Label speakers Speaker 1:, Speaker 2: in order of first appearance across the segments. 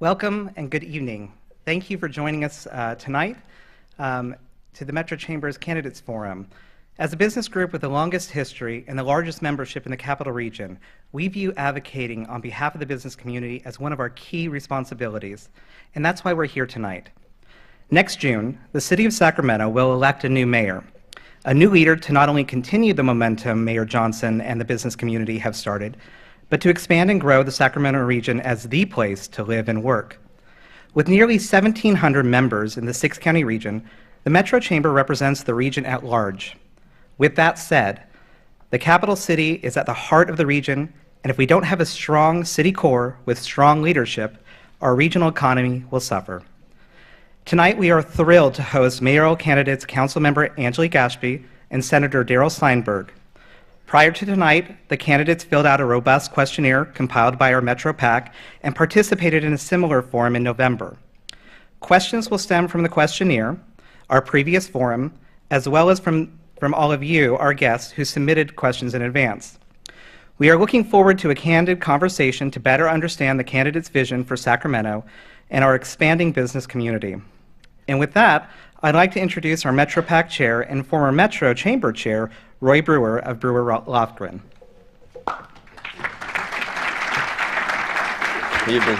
Speaker 1: Welcome and good evening. Thank you for joining us tonight to the Metro Chamber's Candidates Forum. As a business group with the longest history and the largest membership in the capital region, we view advocating on behalf of the business community as one of our key responsibilities, and that's why we're here tonight. Next June, the City of Sacramento will elect a new mayor, a new leader to not only continue the momentum Mayor Johnson and the business community have started, but to expand and grow the Sacramento region as the place to live and work. With nearly 1,700 members in the six-county region, the Metro Chamber represents the region at large. With that said, the capital city is at the heart of the region, and if we don't have a strong city core with strong leadership, our regional economy will suffer. Tonight, we are thrilled to host mayoral candidates Councilmember Angelique Ashby and Senator Darrell Steinberg. Prior to tonight, the candidates filled out a robust questionnaire compiled by our Metro PAC and participated in a similar forum in November. Questions will stem from the questionnaire, our previous forum, as well as from all of you, our guests, who submitted questions in advance. We are looking forward to a candid conversation to better understand the candidates' vision for Sacramento and our expanding business community. And with that, I'd like to introduce our Metro PAC Chair and former Metro Chamber Chair, Roy Brewer of Brewer Lofgren.
Speaker 2: Good evening.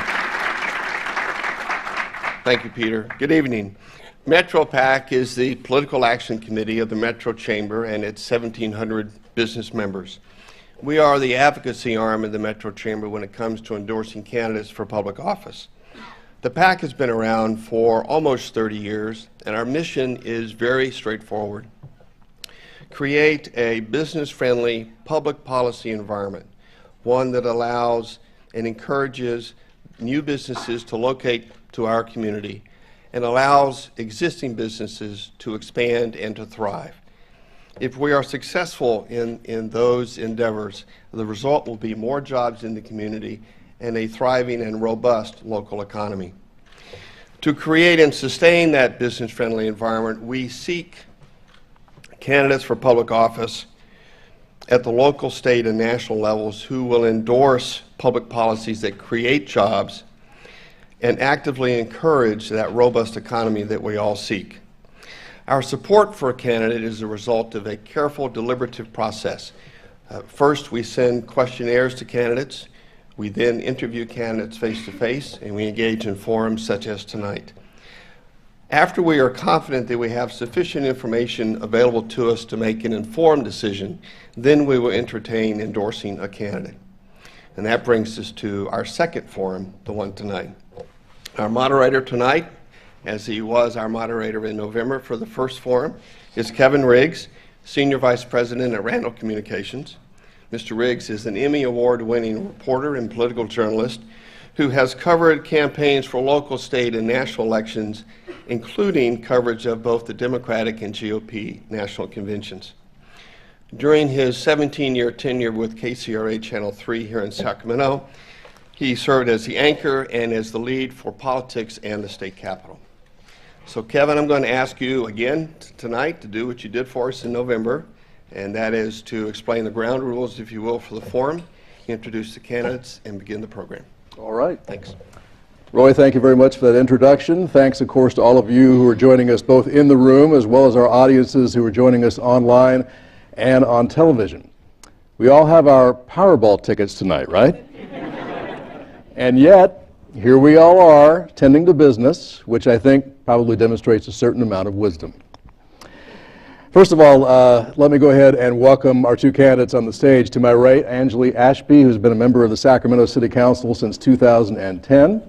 Speaker 2: Thank you, Peter. Good evening. Metro PAC is the political action committee of the Metro Chamber and its 1,700 business members. We are the advocacy arm of the Metro Chamber when it comes to endorsing candidates for public office. The PAC has been around for almost 30 years, and our mission is very straightforward. Create a business-friendly public policy environment, one that allows and encourages new businesses to locate to our community and allows existing businesses to expand and to thrive. If we are successful in those endeavors, the result will be more jobs in the community and a thriving and robust local economy. To create and sustain that business-friendly environment, we seek candidates for public office at the local, state, and national levels who will endorse public policies that create jobs and actively encourage that robust economy that we all seek. Our support for a candidate is a result of a careful, deliberative process. First, we send questionnaires to candidates. We then interview candidates face-to-face, and we engage in forums such as tonight. After we are confident that we have sufficient information available to us to make an informed decision, then we will entertain endorsing a candidate. And that brings us to our second forum, the one tonight. Our moderator tonight, as he was our moderator in November for the first forum, is Kevin Riggs, Senior Vice President at Randall Communications. Mr. Riggs is an Emmy Award-winning reporter and political journalist who has covered campaigns for local, state, and national elections, including coverage of both the Democratic and GOP national conventions. During his 17-year tenure with KCRA Channel 3 here in Sacramento, he served as the anchor and as the lead for politics and the state capitol. So Kevin, I'm going to ask you again tonight to do what you did for us in November, and that is to explain the ground rules, if you will, for the forum, introduce the candidates, and begin the program.
Speaker 3: All right.
Speaker 2: Thanks.
Speaker 3: Roy, thank you very much for that introduction. Thanks, of course, to all of you who are joining us both in the room as well as our audiences who are joining us online and on television. We all have our Powerball tickets tonight, right? And yet, here we all are, tending to business, which I think probably demonstrates a certain amount of wisdom. First of all, let me go ahead and welcome our two candidates on the stage. To my right, Angelique Ashby, who's been a member of the Sacramento City Council since 2010.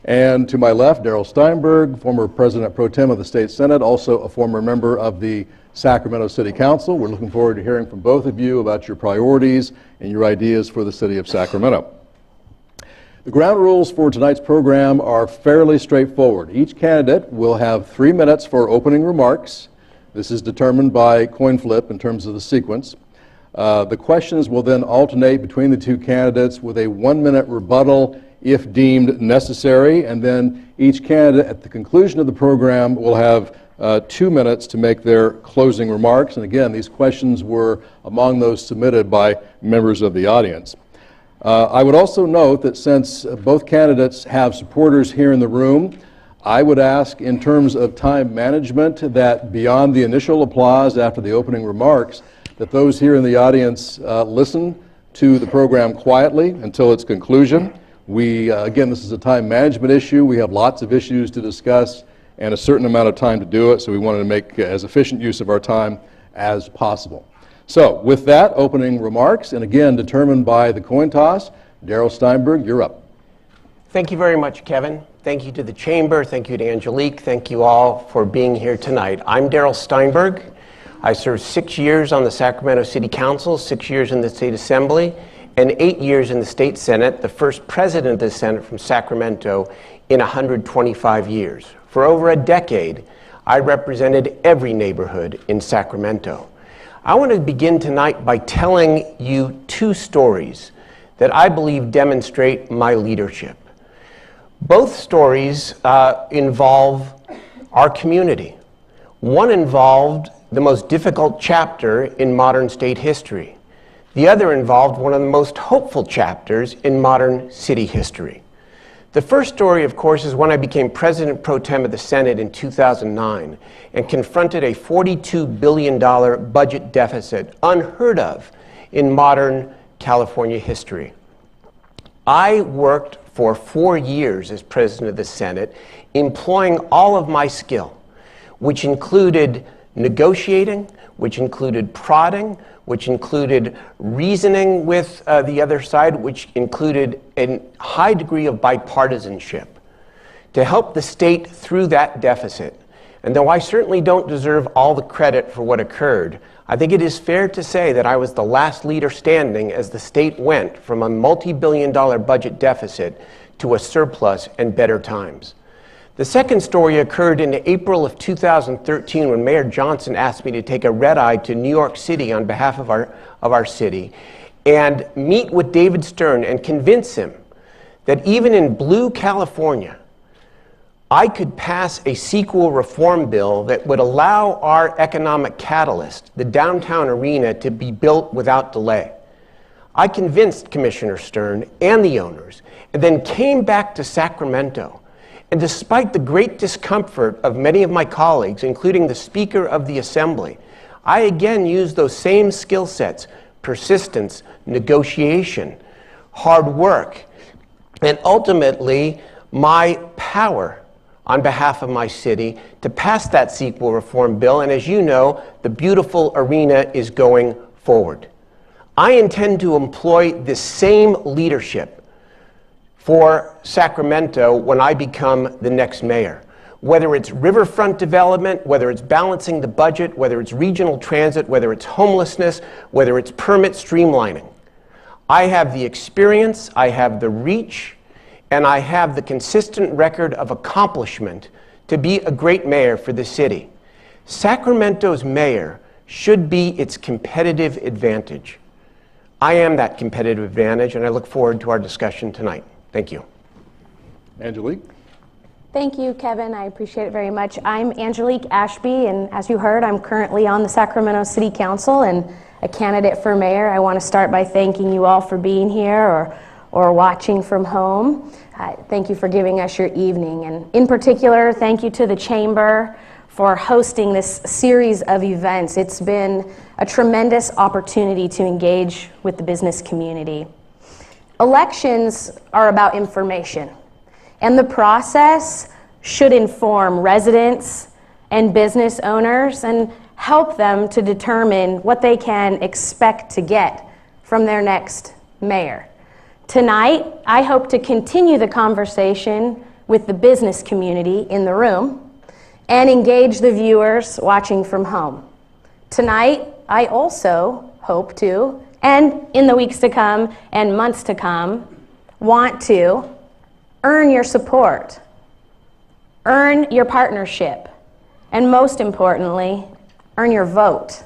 Speaker 3: And to my left, Darrell Steinberg, former President Pro Tem of the State Senate, also a former member of the Sacramento City Council. We're looking forward to hearing from both of you about your priorities and your ideas for the city of Sacramento. The ground rules for tonight's program are fairly straightforward. Each candidate will have 3 minutes for opening remarks. This is determined by coin flip in terms of the sequence. The questions will then alternate between the two candidates with a 1-minute rebuttal if deemed necessary, and then each candidate at the conclusion of the program will have 2 minutes to make their closing remarks. And again, these questions were among those submitted by members of the audience. I would also note that since both candidates have supporters here in the room, I would ask in terms of time management that beyond the initial applause after the opening remarks, that those here in the audience listen to the program quietly until its conclusion. Again, this is a time management issue. We have lots of issues to discuss and a certain amount of time to do it, so we wanted to make as efficient use of our time as possible. So with that, opening remarks, and again, determined by the coin toss, Darrell Steinberg, you're up.
Speaker 4: Thank you very much, Kevin. Thank you to the Chamber. Thank you to Angelique. Thank you all for being here tonight. I'm Darrell Steinberg. I served 6 years on the Sacramento City Council, 6 years in the State Assembly, and 8 years in the State Senate, the first president of the Senate from Sacramento in 125 years. For over a decade, I represented every neighborhood in Sacramento. I want to begin tonight by telling you two stories that I believe demonstrate my leadership. Both stories involve our community. One involved the most difficult chapter in modern state history. The other involved one of the most hopeful chapters in modern city history. The first story, of course, is when I became President Pro Tem of the Senate in 2009 and confronted a $42 billion budget deficit, unheard of in modern California history. I worked for 4 years as President of the Senate, employing all of my skill, which included negotiating, which included prodding, which included reasoning with the other side, which included a high degree of bipartisanship to help the state through that deficit. And though I certainly don't deserve all the credit for what occurred, I think it is fair to say that I was the last leader standing as the state went from a multi-billion-dollar budget deficit to a surplus and better times. The second story occurred in April of 2013 when Mayor Johnson asked me to take a red-eye to New York City on behalf of our city and meet with David Stern and convince him that even in blue California, I could pass a CEQA reform bill that would allow our economic catalyst, the downtown arena, to be built without delay. I convinced Commissioner Stern and the owners, and then came back to Sacramento. And despite the great discomfort of many of my colleagues, including the Speaker of the Assembly, I again used those same skill sets: persistence, negotiation, hard work, and ultimately my power on behalf of my city to pass that CEQA reform bill. And as you know, the beautiful arena is going forward. I intend to employ this same leadership for Sacramento when I become the next mayor. Whether it's riverfront development, whether it's balancing the budget, whether it's regional transit, whether it's homelessness, whether it's permit streamlining. I have the experience, I have the reach, and I have the consistent record of accomplishment to be a great mayor for the city. Sacramento's mayor should be its competitive advantage. I am that competitive advantage, and I look forward to our discussion tonight. Thank you.
Speaker 3: Angelique?
Speaker 5: Thank you, Kevin. I appreciate it very much. I'm Angelique Ashby, and as you heard, I'm currently on the Sacramento City Council and a candidate for mayor. I want to start by thanking you all for being here or watching from home. Thank you for giving us your evening. And in particular, thank you to the Chamber for hosting this series of events. It's been a tremendous opportunity to engage with the business community. Elections are about information, and the process should inform residents and business owners and help them to determine what they can expect to get from their next mayor. Tonight, I hope to continue the conversation with the business community in the room and engage the viewers watching from home. Tonight, I also hope to, and in the weeks to come and months to come, want to earn your support, earn your partnership, and most importantly, earn your vote.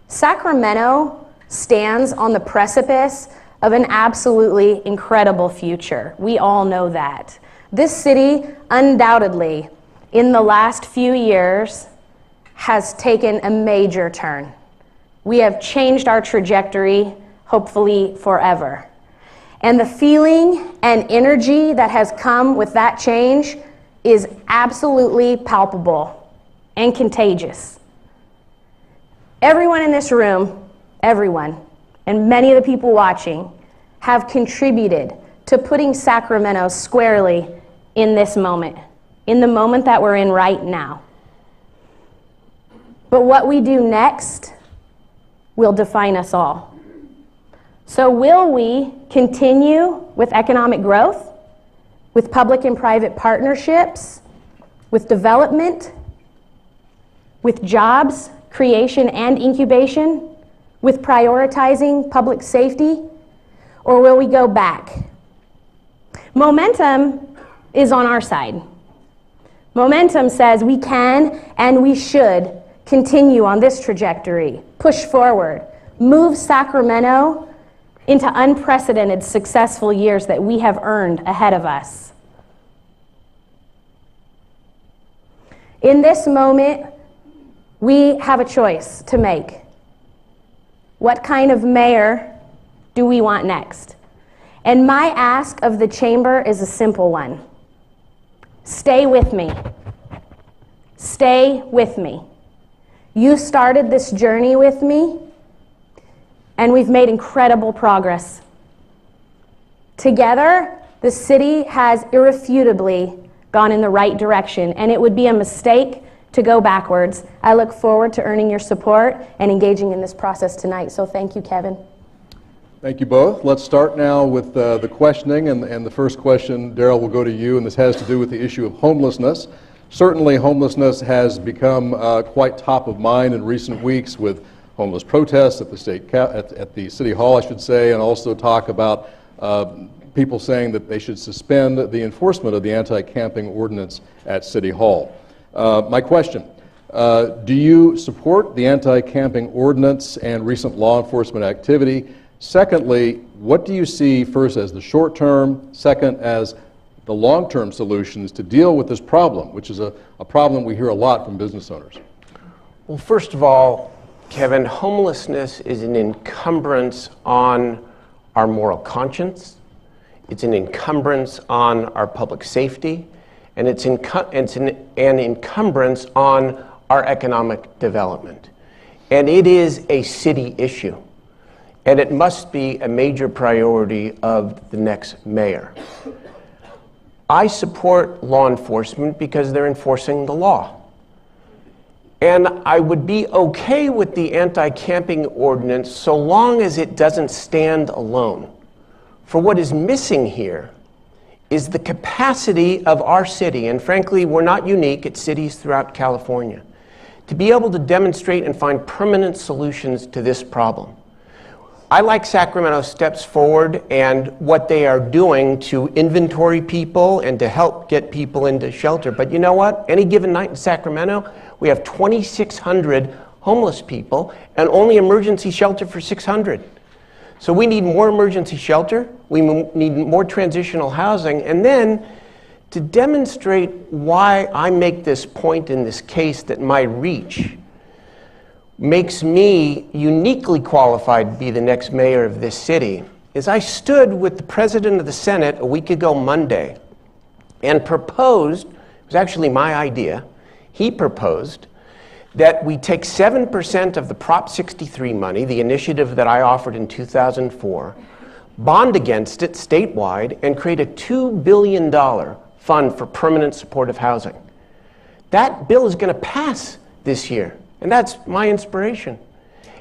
Speaker 5: Sacramento stands on the precipice of an absolutely incredible future. We all know that. This city, undoubtedly, in the last few years, has taken a major turn. We have changed our trajectory, hopefully forever. And the feeling and energy that has come with that change is absolutely palpable and contagious. Everyone in this room, everyone, and many of the people watching have contributed to putting Sacramento squarely in this moment, in the moment that we're in right now. But what we do next will define us all. So will we continue with economic growth, with public and private partnerships, with development, with jobs, creation and incubation, with prioritizing public safety, or will we go back? Momentum is on our side. Momentum says we can and we should continue on this trajectory, push forward, move Sacramento into unprecedented successful years that we have earned ahead of us. In this moment, we have a choice to make. What kind of mayor do we want next? And my ask of the chamber is a simple one. Stay with me. Stay with me. You started this journey with me, and we've made incredible progress. Together, the city has irrefutably gone in the right direction, and it would be a mistake to go backwards. I look forward to earning your support and engaging in this process tonight. So thank you, Kevin.
Speaker 3: Thank you both. Let's start now with the questioning, and the first question, Daryl, will go to you, and this has to do with the issue of homelessness. Certainly, homelessness has become quite top of mind in recent weeks with homeless protests at the at the City Hall, I should say, and also talk about people saying that they should suspend the enforcement of the anti-camping ordinance at City Hall. My question, do you support the anti-camping ordinance and recent law enforcement activity? Secondly, what do you see first as the short term, second as the long-term solutions to deal with this problem, which is a problem we hear a lot from business owners?
Speaker 4: Well, first of all, Kevin, homelessness is an encumbrance on our moral conscience, it's an encumbrance on our public safety, and it's an encumbrance on our economic development. And it is a city issue, and it must be a major priority of the next mayor. I support law enforcement because they're enforcing the law. And I would be okay with the anti-camping ordinance so long as it doesn't stand alone. For what is missing here is the capacity of our city, and frankly, we're not unique, it's cities throughout California, to be able to demonstrate and find permanent solutions to this problem. I like Sacramento steps forward and what they are doing to inventory people and to help get people into shelter. But you know what? Any given night in Sacramento, we have 2,600 homeless people and only emergency shelter for 600. So we need more emergency shelter, we need more transitional housing, and then to demonstrate why I make this point in this case that my reach makes me uniquely qualified to be the next mayor of this city, is I stood with the President of the Senate a week ago Monday and proposed, it was actually my idea, he proposed that we take 7% of the Prop 63 money, the initiative that I offered in 2004, bond against it statewide, and create a $2 billion fund for permanent supportive housing. That bill is going to pass this year, and that's my inspiration.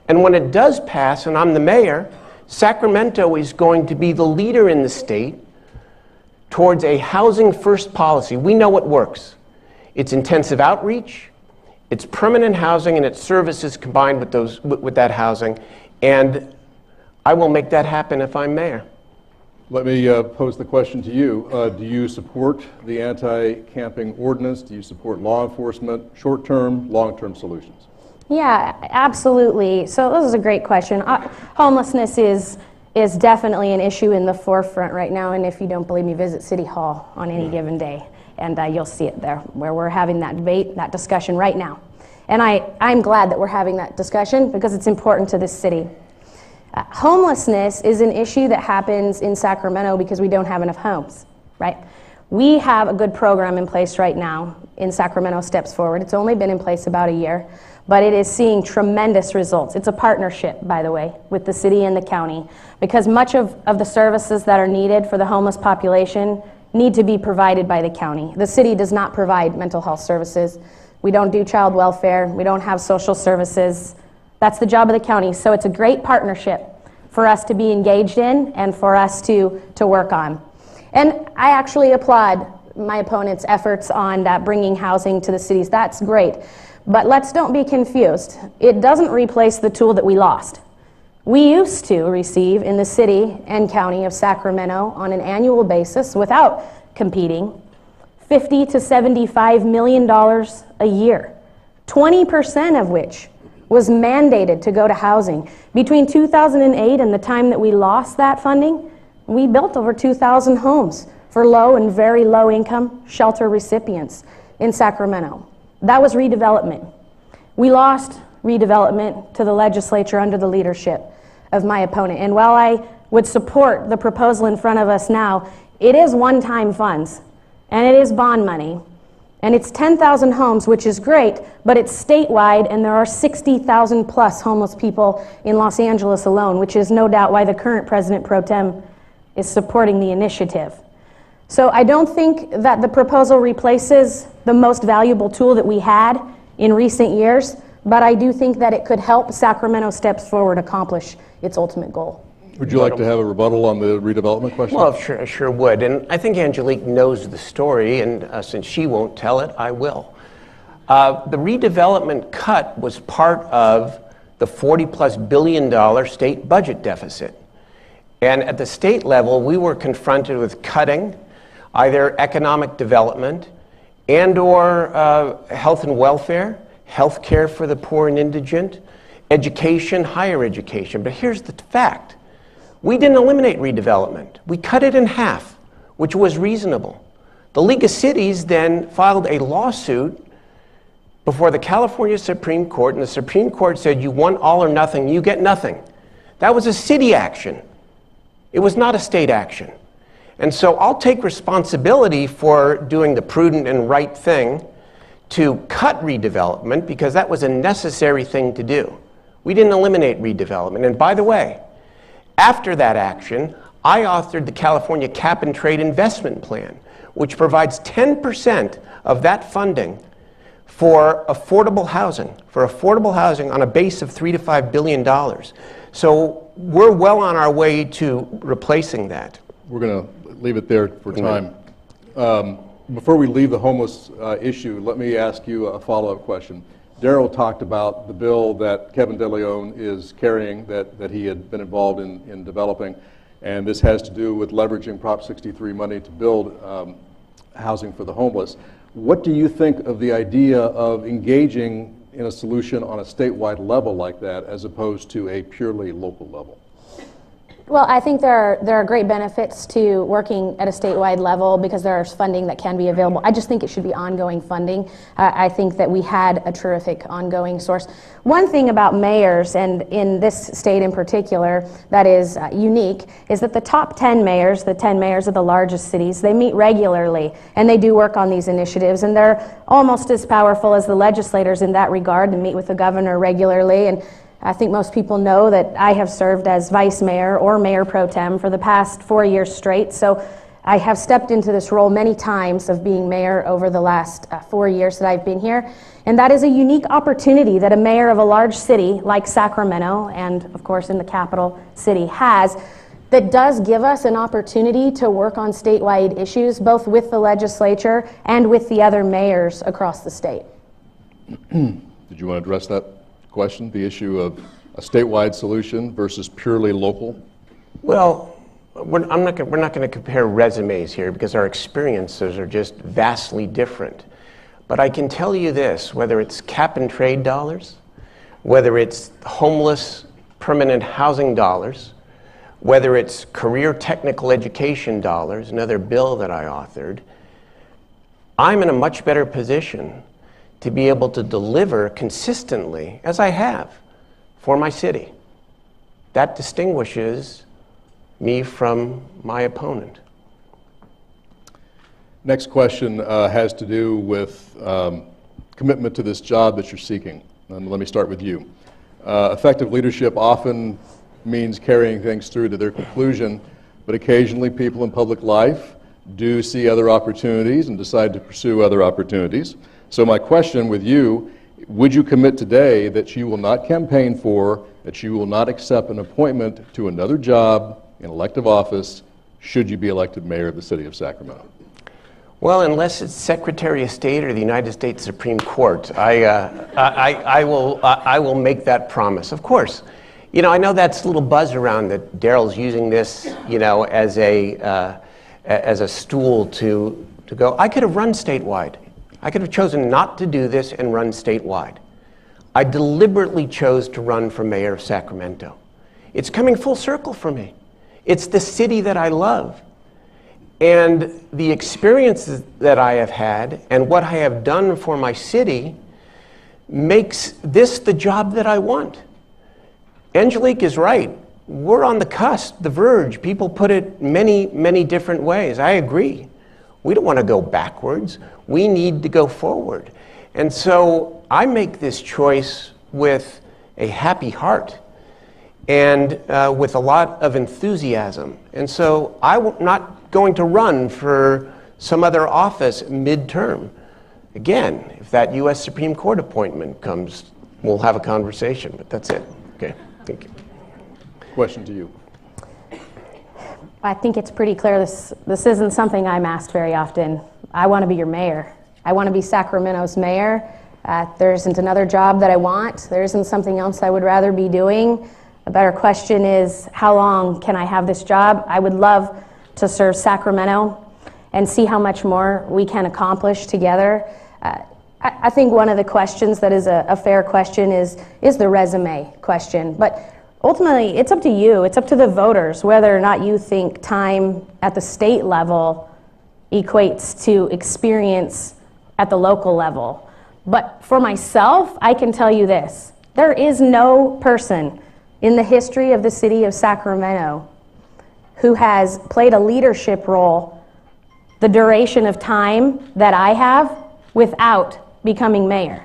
Speaker 4: And when it does pass, and I'm the mayor, Sacramento is going to be the leader in the state towards a housing first policy. We know what works. It's intensive outreach, it's permanent housing, and it's services combined with that housing. And I will make that happen if I'm mayor.
Speaker 3: Let me pose the question to you. Do you support the anti-camping ordinance? Do you support law enforcement, short-term, long-term solutions?
Speaker 5: Yeah, absolutely. So this is a great question. Homelessness is definitely an issue in the forefront right now, and if you don't believe me, visit City Hall on any given day, and you'll see it there, where we're having that debate, that discussion right now. And I'm glad that we're having that discussion because it's important to this city. Homelessness is an issue that happens in Sacramento because we don't have enough homes, right? We have a good program in place right now in Sacramento Steps Forward. It's only been in place about a year, but it is seeing tremendous results. It's a partnership, by the way, with the city and the county, because much of the services that are needed for the homeless population need to be provided by the county. The city does not provide mental health services. We don't do child welfare. We don't have social services. That's the job of the county. So it's a great partnership for us to be engaged in and for us to work on. And I actually applaud my opponent's efforts on bringing housing to the cities. That's great. But don't be confused. It doesn't replace the tool that we lost. We used to receive in the city and county of Sacramento on an annual basis without competing $50 to $75 million a year, 20% of which was mandated to go to housing. Between 2008 and the time that we lost that funding, we built over 2,000 homes for low and very low income shelter recipients in Sacramento. That was redevelopment. We lost redevelopment to the legislature under the leadership of my opponent. And while I would support the proposal in front of us now, it is one-time funds and it is bond money. And it's 10,000 homes, which is great, but it's statewide, and there are 60,000 plus homeless people in Los Angeles alone, which is no doubt why the current President Pro Tem is supporting the initiative. So I don't think that the proposal replaces the most valuable tool that we had in recent years, but I do think that it could help Sacramento Steps Forward accomplish its ultimate goal.
Speaker 3: Would you like to have a rebuttal on the redevelopment question?
Speaker 4: Well, I sure would. And I think Angelique knows the story, and since she won't tell it, I will. The redevelopment cut was part of the $40+ billion state budget deficit. And at the state level, we were confronted with cutting either economic development and or health and welfare, health care for the poor and indigent, education, higher education. But here's the fact. We didn't eliminate redevelopment. We cut it in half, which was reasonable. The League of Cities then filed a lawsuit before the California Supreme Court, and the Supreme Court said, you want all or nothing, you get nothing. That was a city action. It was not a state action. And so I'll take responsibility for doing the prudent and right thing to cut redevelopment, because that was a necessary thing to do. We didn't eliminate redevelopment. And by the way, after that action, I authored the California Cap and Trade Investment Plan, which provides 10% of that funding for affordable housing on a base of $3 to $5 billion. So we're well on our way to replacing that.
Speaker 3: We're going to leave it there for time. Before we leave the homeless issue, let me ask you a follow-up question. Darrell talked about the bill that Kevin De Leon is carrying that he had been involved in developing, and this has to do with leveraging Prop 63 money to build housing for the homeless. What do you think of the idea of engaging in a solution on a statewide level like that as opposed to a purely local level?
Speaker 5: Well, I think there are great benefits to working at a statewide level because there's funding that can be available. I just think it should be ongoing funding. I think that we had a terrific ongoing source. One thing about mayors, and in this state in particular, that is unique, is that the top 10 mayors, the 10 mayors of the largest cities, they meet regularly and they do work on these initiatives, and they're almost as powerful as the legislators in that regard and meet with the governor regularly. And I think most people know that I have served as vice mayor or mayor pro tem for the past 4 years straight. So I have stepped into this role many times of being mayor over the last 4 years that I've been here. And that is a unique opportunity that a mayor of a large city like Sacramento, and of course in the capital city, has, that does give us an opportunity to work on statewide issues, both with the legislature and with the other mayors across the state.
Speaker 3: Did you want to address that question, the issue of a statewide solution versus purely local?
Speaker 4: Well, we're not going to compare resumes here because our experiences are just vastly different. But I can tell you this, whether it's cap and trade dollars, whether it's homeless permanent housing dollars, whether it's career technical education dollars, another bill that I authored, I'm in a much better position to be able to deliver consistently, as I have, for my city. that distinguishes me from my opponent.
Speaker 3: Next question has to do with commitment to this job that you're seeking. And let me start with you. Effective leadership often means carrying things through to their conclusion, but occasionally people in public life do see other opportunities and decide to pursue other opportunities. So my question with you, would you commit today that you will not campaign for, that you will not accept an appointment to another job in elective office should you be elected mayor of the city of Sacramento?
Speaker 4: Well, unless it's Secretary of State or the United States Supreme Court, I will make that promise. Of course, you know, I know that's a little buzz around that Daryl's using this, you know, as a stool to go. I could have run statewide. I could have chosen not to do this and run statewide. I deliberately chose to run for mayor of Sacramento. It's coming full circle for me. It's the city that I love. And the experiences that I have had and what I have done for my city makes this the job that I want. Angelique is right. We're on the cusp, the verge. People put it many, many different ways. I agree. We don't want to go backwards. We need to go forward. And so I make this choice with a happy heart and with a lot of enthusiasm. And so I'm not going to run for some other office midterm. Again, if that U.S. Supreme Court appointment comes, we'll have a conversation, but that's it. Okay, thank you.
Speaker 3: Question to you.
Speaker 5: I think it's pretty clear this isn't something I'm asked very often. I want to be your mayor. I want to be Sacramento's mayor. There isn't another job that I want. There isn't something else I would rather be doing. A better question is, how long can I have this job? I would love to serve Sacramento and see how much more we can accomplish together. I think one of the questions that is a fair question is the resume question. But ultimately, it's up to you. It's up to the voters whether or not you think time at the state level equates to experience at the local level. But for myself, I can tell you this. There is no person in the history of the city of Sacramento who has played a leadership role the duration of time that I have without becoming mayor.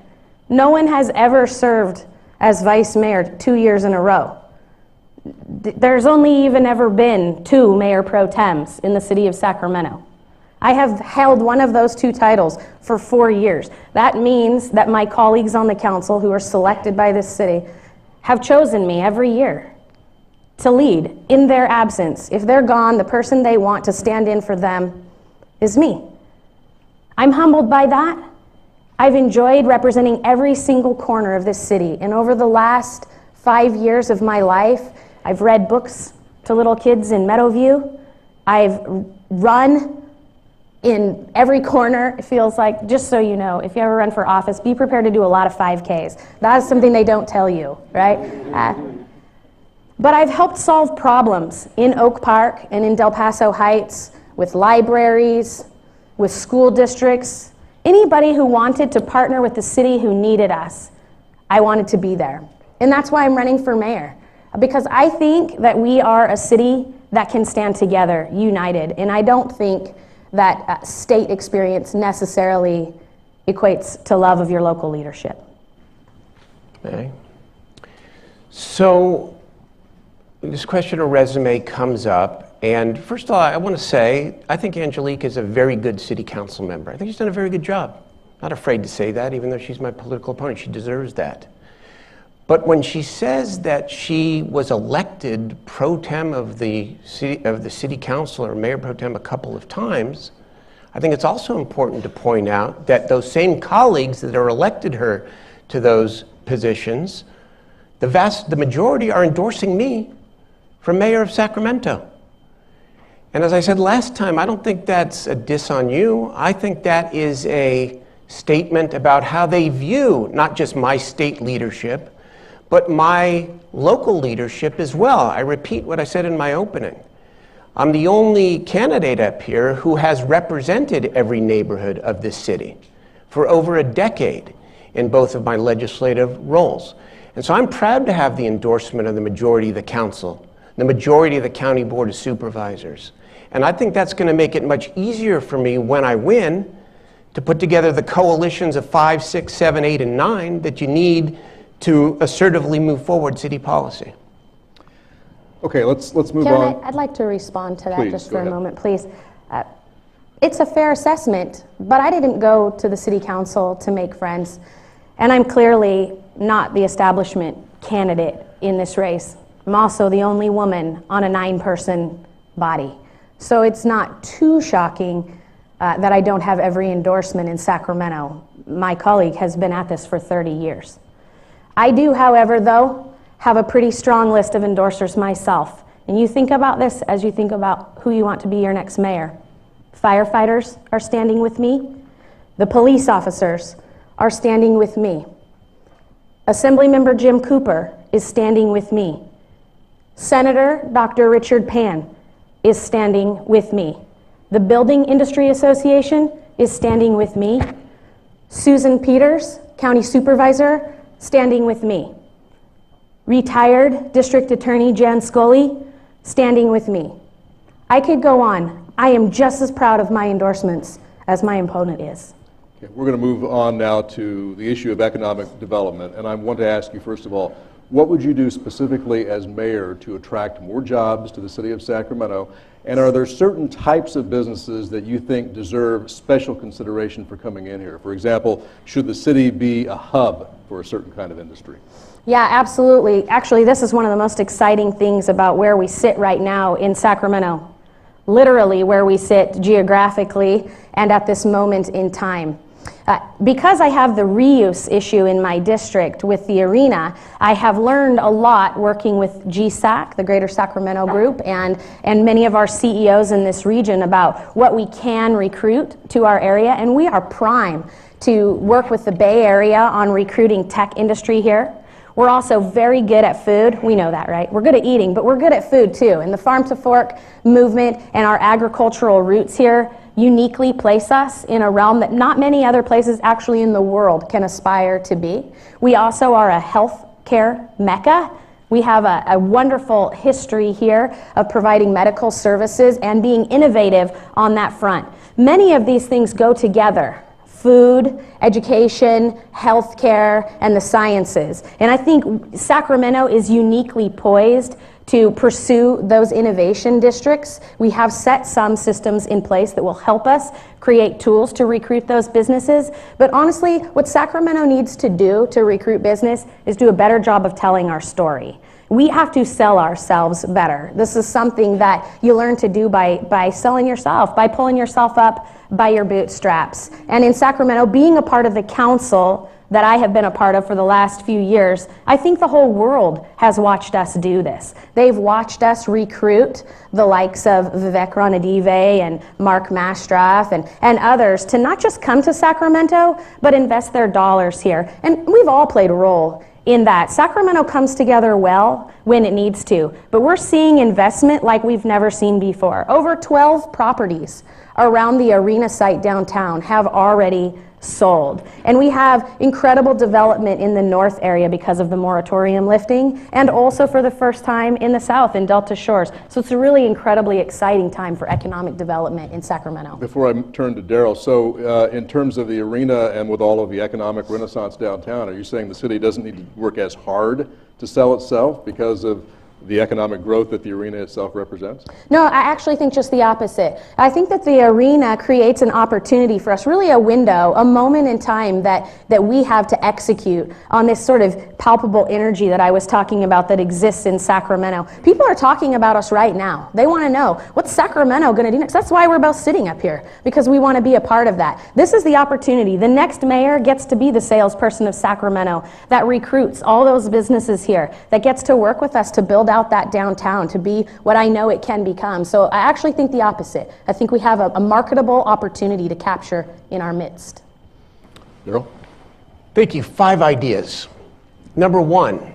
Speaker 5: No one has ever served as vice mayor 2 years in a row. There's only even ever been 2 mayor pro tems in the city of Sacramento. I have held one of those 2 titles for 4 years. That means that my colleagues on the council who are selected by this city have chosen me every year to lead in their absence. If they're gone, the person they want to stand in for them is me. I'm humbled by that. I've enjoyed representing every single corner of this city, and over the last 5 years of my life, I've read books to little kids in Meadowview. I've run in every corner, it feels like. Just so you know, if you ever run for office, be prepared to do a lot of 5Ks. That is something they don't tell you, right? But I've helped solve problems in Oak Park and in Del Paso Heights with libraries, with school districts. Anybody who wanted to partner with the city who needed us, I wanted to be there. And that's why I'm running for mayor. Because I think that we are a city that can stand together, united. And I don't think that state experience necessarily equates to love of your local leadership.
Speaker 4: Okay. So this question of resume comes up, and first of all, I want to say, I think Angelique is a very good city council member. I think she's done a very good job. Not afraid to say that, even though she's my political opponent. She deserves that. But when she says that she was elected pro tem of the city council or mayor pro tem a couple of times, I think it's also important to point out that those same colleagues that are elected her to those positions, the majority are endorsing me for mayor of Sacramento. And as I said last time, I don't think that's a diss on you. I think that is a statement about how they view not just my state leadership, but my local leadership as well. I repeat what I said in my opening. I'm the only candidate up here who has represented every neighborhood of this city for over a decade in both of my legislative roles. And so I'm proud to have the endorsement of the majority of the council, the majority of the County Board of Supervisors. And I think that's going to make it much easier for me when I win to put together the coalitions of 5, 6, 7, 8, and 9 that you need to assertively move forward city policy.
Speaker 3: Okay, let's move
Speaker 5: Karen,
Speaker 3: on.
Speaker 5: I'd like to respond to that
Speaker 3: Please,
Speaker 5: just
Speaker 3: go
Speaker 5: for a
Speaker 3: ahead.
Speaker 5: moment, please. It's a fair assessment, but I didn't go to the city council to make friends, and I'm clearly not the establishment candidate in this race. I'm also the only woman on a 9-person body. So it's not too shocking that I don't have every endorsement in Sacramento. My colleague has been at this for 30 years. I do, however, though, have a pretty strong list of endorsers myself. And you think about this as you think about who you want to be your next mayor. Firefighters are standing with me. The police officers are standing with me. Assemblymember Jim Cooper is standing with me. Senator Dr. Richard Pan is standing with me. The Building Industry Association is standing with me. Susan Peters, County Supervisor, standing with me. Retired District Attorney Jan Scully, standing with me. I could go on. I am just as proud of my endorsements as my opponent is.
Speaker 3: Okay, we're going to move on now to the issue of economic development, and I want to ask you, first of all, what would you do specifically as mayor to attract more jobs to the city of Sacramento? And are there certain types of businesses that you think deserve special consideration for coming in here? For example, should the city be a hub for a certain kind of industry?
Speaker 5: Yeah, absolutely. Actually, this is one of the most exciting things about where we sit right now in Sacramento. Literally where we sit geographically and at this moment in time. Because I have the reuse issue in my district with the arena, I have learned a lot working with GSAC, the Greater Sacramento Group, and many of our CEOs in this region about what we can recruit to our area, and we are prime to work with the Bay Area on recruiting tech industry here. We're also very good at food. We know that, right? We're good at eating, but we're good at food too. And the Farm to Fork movement and our agricultural roots here uniquely place us in a realm that not many other places actually in the world can aspire to be. We also are a health care mecca. We have a wonderful history here of providing medical services and being innovative on that front. Many of these things go together. Food, education, healthcare, and the sciences. And I think Sacramento is uniquely poised to pursue those innovation districts. We have set some systems in place that will help us create tools to recruit those businesses. But honestly, what Sacramento needs to do to recruit business is do a better job of telling our story. We have to sell ourselves better. This is something that you learn to do by selling yourself, by pulling yourself up by your bootstraps. And in Sacramento, being a part of the council that I have been a part of for the last few years, I think the whole world has watched us do this. They've watched us recruit the likes of Vivek Ranadive and Mark Mastroff and others to not just come to Sacramento, but invest their dollars here. And we've all played a role in that. Sacramento comes together well when it needs to, but we're seeing investment like we've never seen before. Over 12 properties around the arena site downtown have already sold. And we have incredible development in the north area because of the moratorium lifting, and also for the first time in the south in Delta Shores. So it's a really incredibly exciting time for economic development in Sacramento.
Speaker 3: Before I turn to Daryl, so in terms of the arena and with all of the economic renaissance downtown, are you saying the city doesn't need to work as hard to sell itself because of the economic growth that the arena itself represents?
Speaker 5: No, I actually think just the opposite. I think that the arena creates an opportunity for us, really a window, a moment in time that we have to execute on this sort of palpable energy that I was talking about that exists in Sacramento. People are talking about us right now. They want to know, what's Sacramento going to do next? That's why we're both sitting up here, because we want to be a part of that. This is the opportunity. The next mayor gets to be the salesperson of Sacramento that recruits all those businesses here, that gets to work with us to build out that downtown to be what I know it can become. So I actually think the opposite. I think we have a marketable opportunity to capture in our midst.
Speaker 3: Daryl?
Speaker 4: Thank you. 5 ideas. Number 1,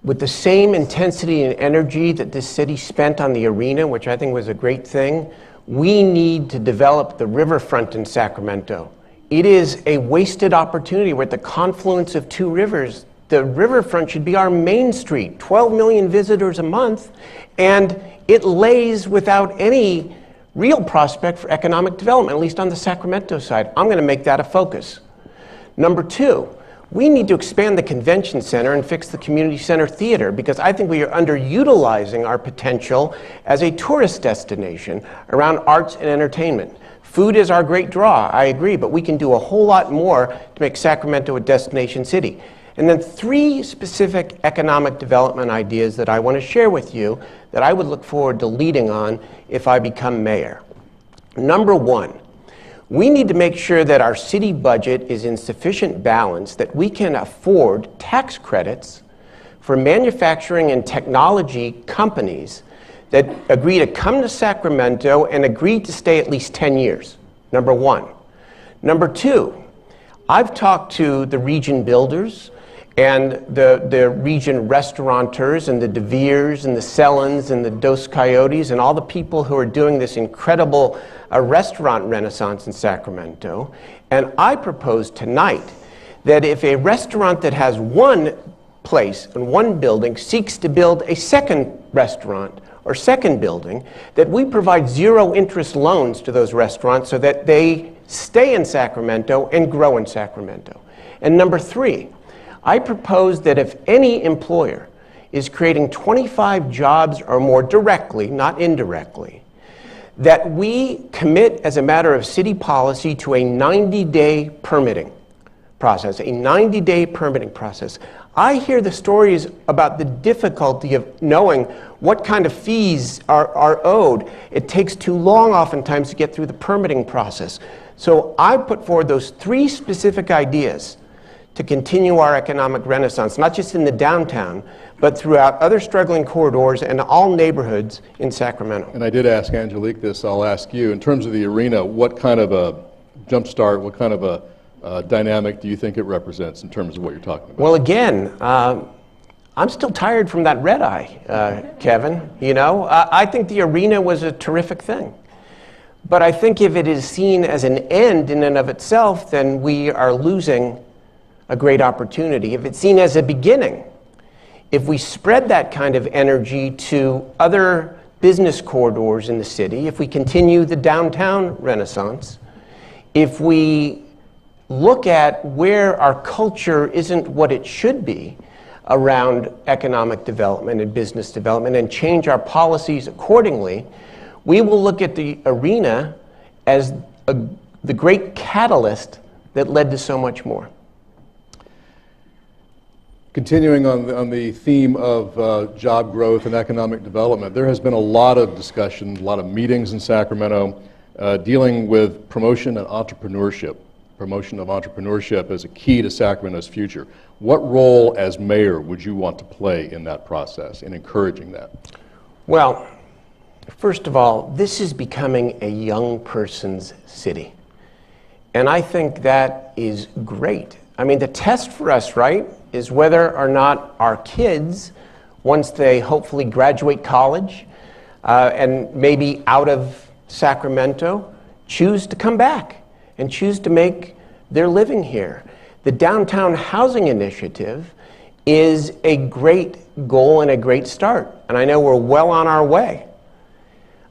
Speaker 4: with the same intensity and energy that this city spent on the arena, which I think was a great thing, we need to develop the riverfront in Sacramento. It is a wasted opportunity. We're at the confluence of 2 rivers. The riverfront should be our main street, 12 million visitors a month, and it lays without any real prospect for economic development, at least on the Sacramento side. I'm going to make that a focus. Number two, we need to expand the convention center and fix the community center theater, because I think we are underutilizing our potential as a tourist destination around arts and entertainment. Food is our great draw, I agree, but we can do a whole lot more to make Sacramento a destination city. And then 3 specific economic development ideas that I want to share with you that I would look forward to leading on if I become mayor. Number 1, we need to make sure that our city budget is in sufficient balance that we can afford tax credits for manufacturing and technology companies that agree to come to Sacramento and agree to stay at least 10 years. Number 1. Number 2, I've talked to the region builders and the region restaurateurs and the De Veers and the Sellens and the Dos Coyotes and all the people who are doing this incredible restaurant renaissance in Sacramento. And I propose tonight that if a restaurant that has one place and one building seeks to build a second restaurant or second building, that we provide zero interest loans to those restaurants so that they stay in Sacramento and grow in Sacramento. And number 3, I propose that if any employer is creating 25 jobs or more directly, not indirectly, that we commit as a matter of city policy to a 90-day permitting process, a 90-day permitting process. I hear the stories about the difficulty of knowing what kind of fees are owed. It takes too long oftentimes to get through the permitting process. So I put forward those 3 specific ideas to continue our economic renaissance, not just in the downtown, but throughout other struggling corridors and all neighborhoods in Sacramento.
Speaker 3: And I did ask Angelique this, I'll ask you, in terms of the arena, what kind of a jumpstart, what kind of a dynamic do you think it represents in terms of what you're talking about?
Speaker 4: Well, again, I'm still tired from that red eye, Kevin. You know, I think the arena was a terrific thing. But I think if it is seen as an end in and of itself, then we are losing a great opportunity. If it's seen as a beginning, if we spread that kind of energy to other business corridors in the city, if we continue the downtown renaissance, if we look at where our culture isn't what it should be around economic development and business development and change our policies accordingly, we will look at the arena as the great catalyst that led to so much more.
Speaker 3: Continuing on the theme of job growth and economic development, there has been a lot of discussion, a lot of meetings in Sacramento dealing with promotion and entrepreneurship. Promotion of entrepreneurship as a key to Sacramento's future. What role as mayor would you want to play in that process, in encouraging that?
Speaker 4: Well, first of all, this is becoming a young person's city. And I think that is great. I mean, the test for us, right, is whether or not our kids, once they hopefully graduate college and maybe out of Sacramento, choose to come back and choose to make their living here. The Downtown Housing Initiative is a great goal and a great start, and I know we're well on our way.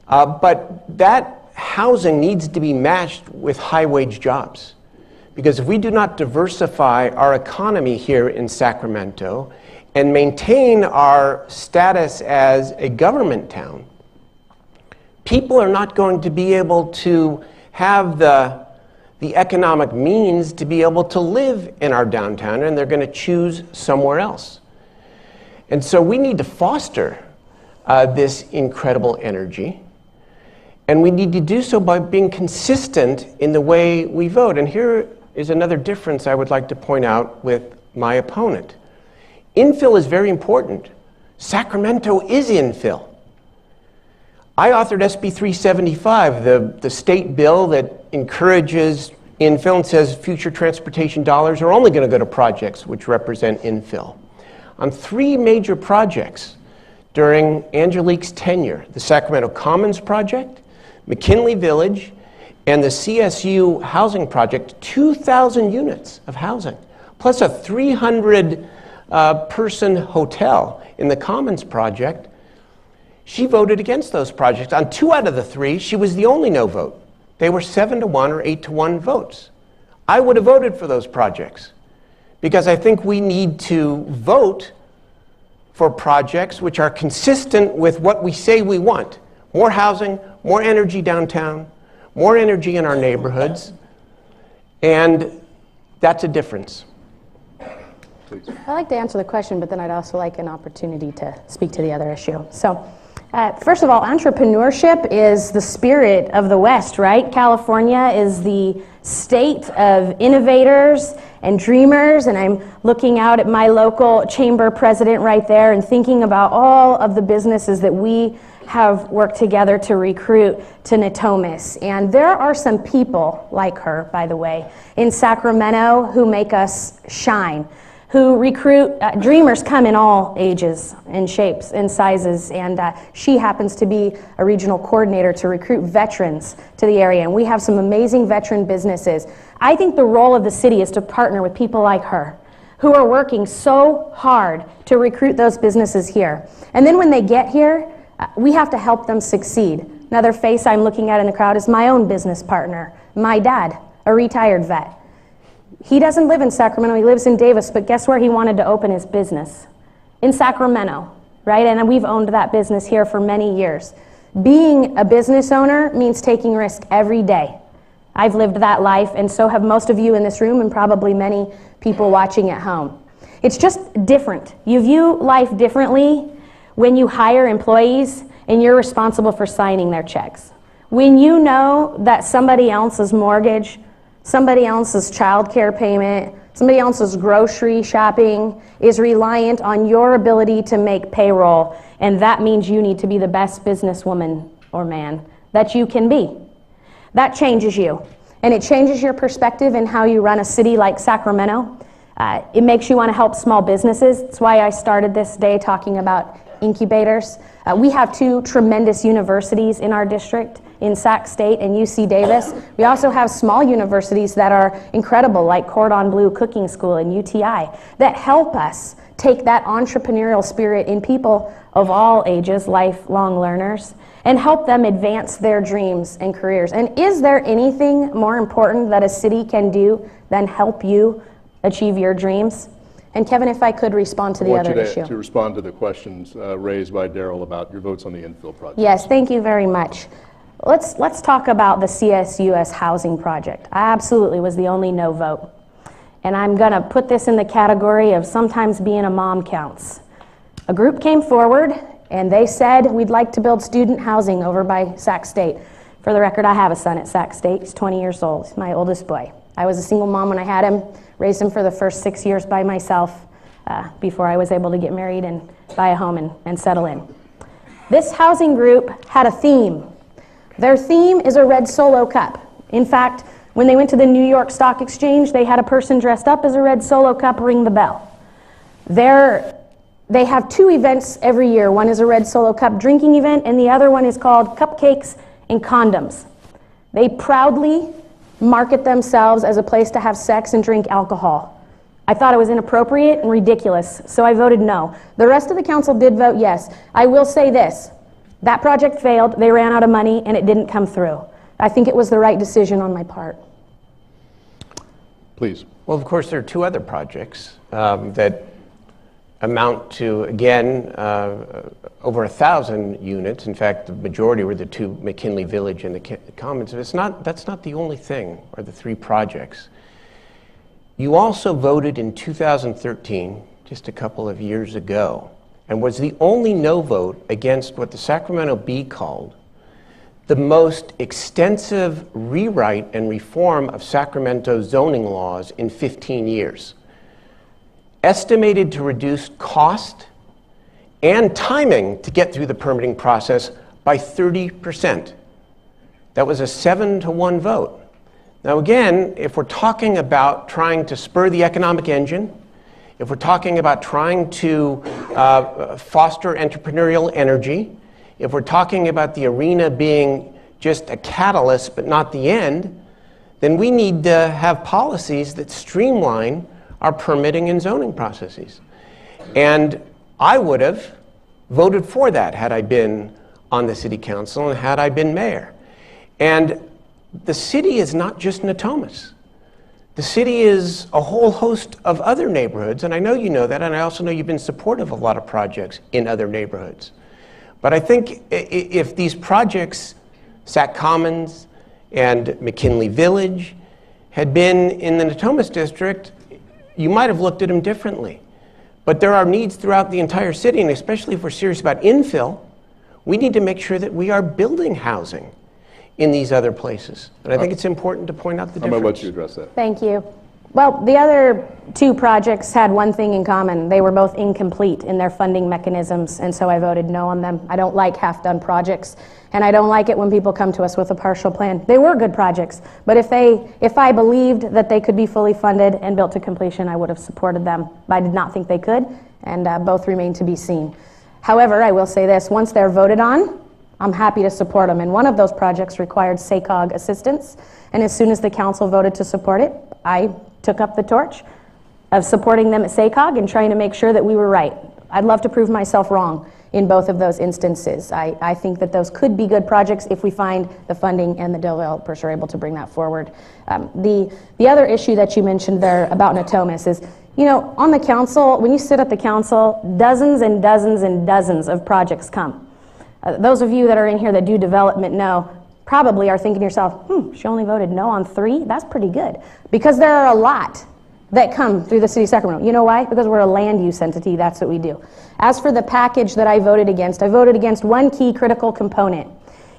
Speaker 4: But that housing needs to be matched with high-wage jobs. Because if we do not diversify our economy here in Sacramento and maintain our status as a government town, people are not going to be able to have the economic means to be able to live in our downtown, and they're going to choose somewhere else. And so we need to foster this incredible energy, and we need to do so by being consistent in the way we vote. And here is another difference I would like to point out with my opponent. Infill is very important. Sacramento is infill. I authored SB 375, the state bill that encourages infill and says future transportation dollars are only going to go to projects which represent infill. On 3 major projects during Angelique's tenure, the Sacramento Commons project, McKinley Village, and the CSU housing project, 2,000 units of housing, plus a 300 person hotel in the Commons project, she voted against those projects. On 2 out of the 3, she was the only no vote. They were 7-1 or 8-1 votes. I would have voted for those projects because I think we need to vote for projects which are consistent with what we say we want. More housing, more energy downtown, more energy in our neighborhoods, and that's a difference.
Speaker 3: Please.
Speaker 5: I'd like to answer the question, but then I'd also like an opportunity to speak to the other issue. So, first of all, entrepreneurship is the spirit of the West, right? California is the state of innovators and dreamers, and I'm looking out at my local chamber president right there and thinking about all of the businesses that we have worked together to recruit to Natomas. And there are some people like her, by the way, in Sacramento who make us shine, who recruit dreamers. Come in all ages and shapes and sizes, and she happens to be a regional coordinator to recruit veterans to the area, and we have some amazing veteran businesses. I think the role of the city is to partner with people like her who are working so hard to recruit those businesses here, and then when they get here, we have to help them succeed. Another face I'm looking at in the crowd is my own business partner, my dad, a retired vet. He doesn't live in Sacramento, he lives in Davis, but guess where he wanted to open his business? In Sacramento, right? And we've owned that business here for many years. Being a business owner means taking risk every day. I've lived that life, and so have most of you in this room and probably many people watching at home. It's just different. You view life differently when you hire employees and you're responsible for signing their checks. When you know that somebody else's mortgage, somebody else's child care payment, somebody else's grocery shopping is reliant on your ability to make payroll, and that means you need to be the best businesswoman or man that you can be. That changes you, and it changes your perspective in how you run a city like Sacramento. It makes you want to help small businesses. That's why I started this day talking about incubators. We have 2 tremendous universities in our district, in Sac State and UC Davis. We also have small universities that are incredible, like Cordon Bleu Cooking School and UTI, that help us take that entrepreneurial spirit in people of all ages, lifelong learners, and help them advance their dreams and careers. And is there anything more important that a city can do than help you achieve your dreams? And Kevin, if I could respond to the other issue.
Speaker 3: I want you to respond to the questions raised by Daryl about your votes on the infill project.
Speaker 5: Yes, thank you very much. Let's talk about the CSUS housing project. I absolutely was the only no vote. And I'm going to put this in the category of sometimes being a mom counts. A group came forward and they said, we'd like to build student housing over by Sac State. For the record, I have a son at Sac State. He's 20 years old. He's my oldest boy. I was a single mom when I had him, raised him for the first 6 years by myself before I was able to get married and buy a home and settle in. This housing group had a theme. Their theme is a red Solo cup. In fact, when they went to the New York Stock Exchange, they had a person dressed up as a red Solo cup ring the bell. They have 2 events every year. One is a red Solo cup drinking event, and the other one is called Cupcakes and Condoms. They proudly market themselves as a place to have sex and drink alcohol. I thought it was inappropriate and ridiculous, so I voted no. The rest of the council did vote yes. I will say this, that project failed, they ran out of money, and it didn't come through. I think it was the right decision on my part.
Speaker 3: Please.
Speaker 4: Well, of course, there are 2 other projects that amount to, again, over 1,000 units. In fact, the majority were the 2, McKinley Village and the Commons. That's not the only thing, or the 3 projects. You also voted in 2013, just a couple of years ago, and was the only no vote against what the Sacramento Bee called the most extensive rewrite and reform of Sacramento zoning laws in 15 years. Estimated to reduce cost and timing to get through the permitting process by 30%. That was a 7-1 vote. Now again, if we're talking about trying to spur the economic engine, if we're talking about trying to foster entrepreneurial energy, if we're talking about the arena being just a catalyst but not the end, then we need to have policies that streamline our permitting and zoning processes. And I would have voted for that had I been on the city council and had I been mayor. And the city is not just Natomas. The city is a whole host of other neighborhoods, and I know you know that, and I also know you've been supportive of a lot of projects in other neighborhoods. But I think if these projects, Sac Commons and McKinley Village, had been in the Natomas district, you might have looked at them differently. But there are needs throughout the entire city, and especially if we're serious about infill, we need to make sure that we are building housing in these other places. And I think it's important to point out the difference.
Speaker 3: I'm going to let you address that.
Speaker 5: Thank you. Well, the other two projects had one thing in common. They were both incomplete in their funding mechanisms, and so I voted no on them. I don't like half-done projects, and I don't like it when people come to us with a partial plan. They were good projects, but if I believed that they could be fully funded and built to completion, I would have supported them. But I did not think they could, and both remain to be seen. However, I will say this, once they're voted on, I'm happy to support them. And one of those projects required SACOG assistance, and as soon as the council voted to support it, I took up the torch of supporting them at SACOG and trying to make sure that we were right. I'd love to prove myself wrong in both of those instances. I think that those could be good projects if we find the funding and the developers are able to bring that forward. The other issue that you mentioned there about Natomas is, you know, on the council, when you sit at the council, dozens and dozens and dozens of projects come. Those of you that are in here that do development know, probably are thinking to yourself, she only voted no on 3? That's pretty good. Because there are a lot that come through the city of Sacramento. You know why? Because we're a land use entity, that's what we do. As for the package that I voted against one key critical component.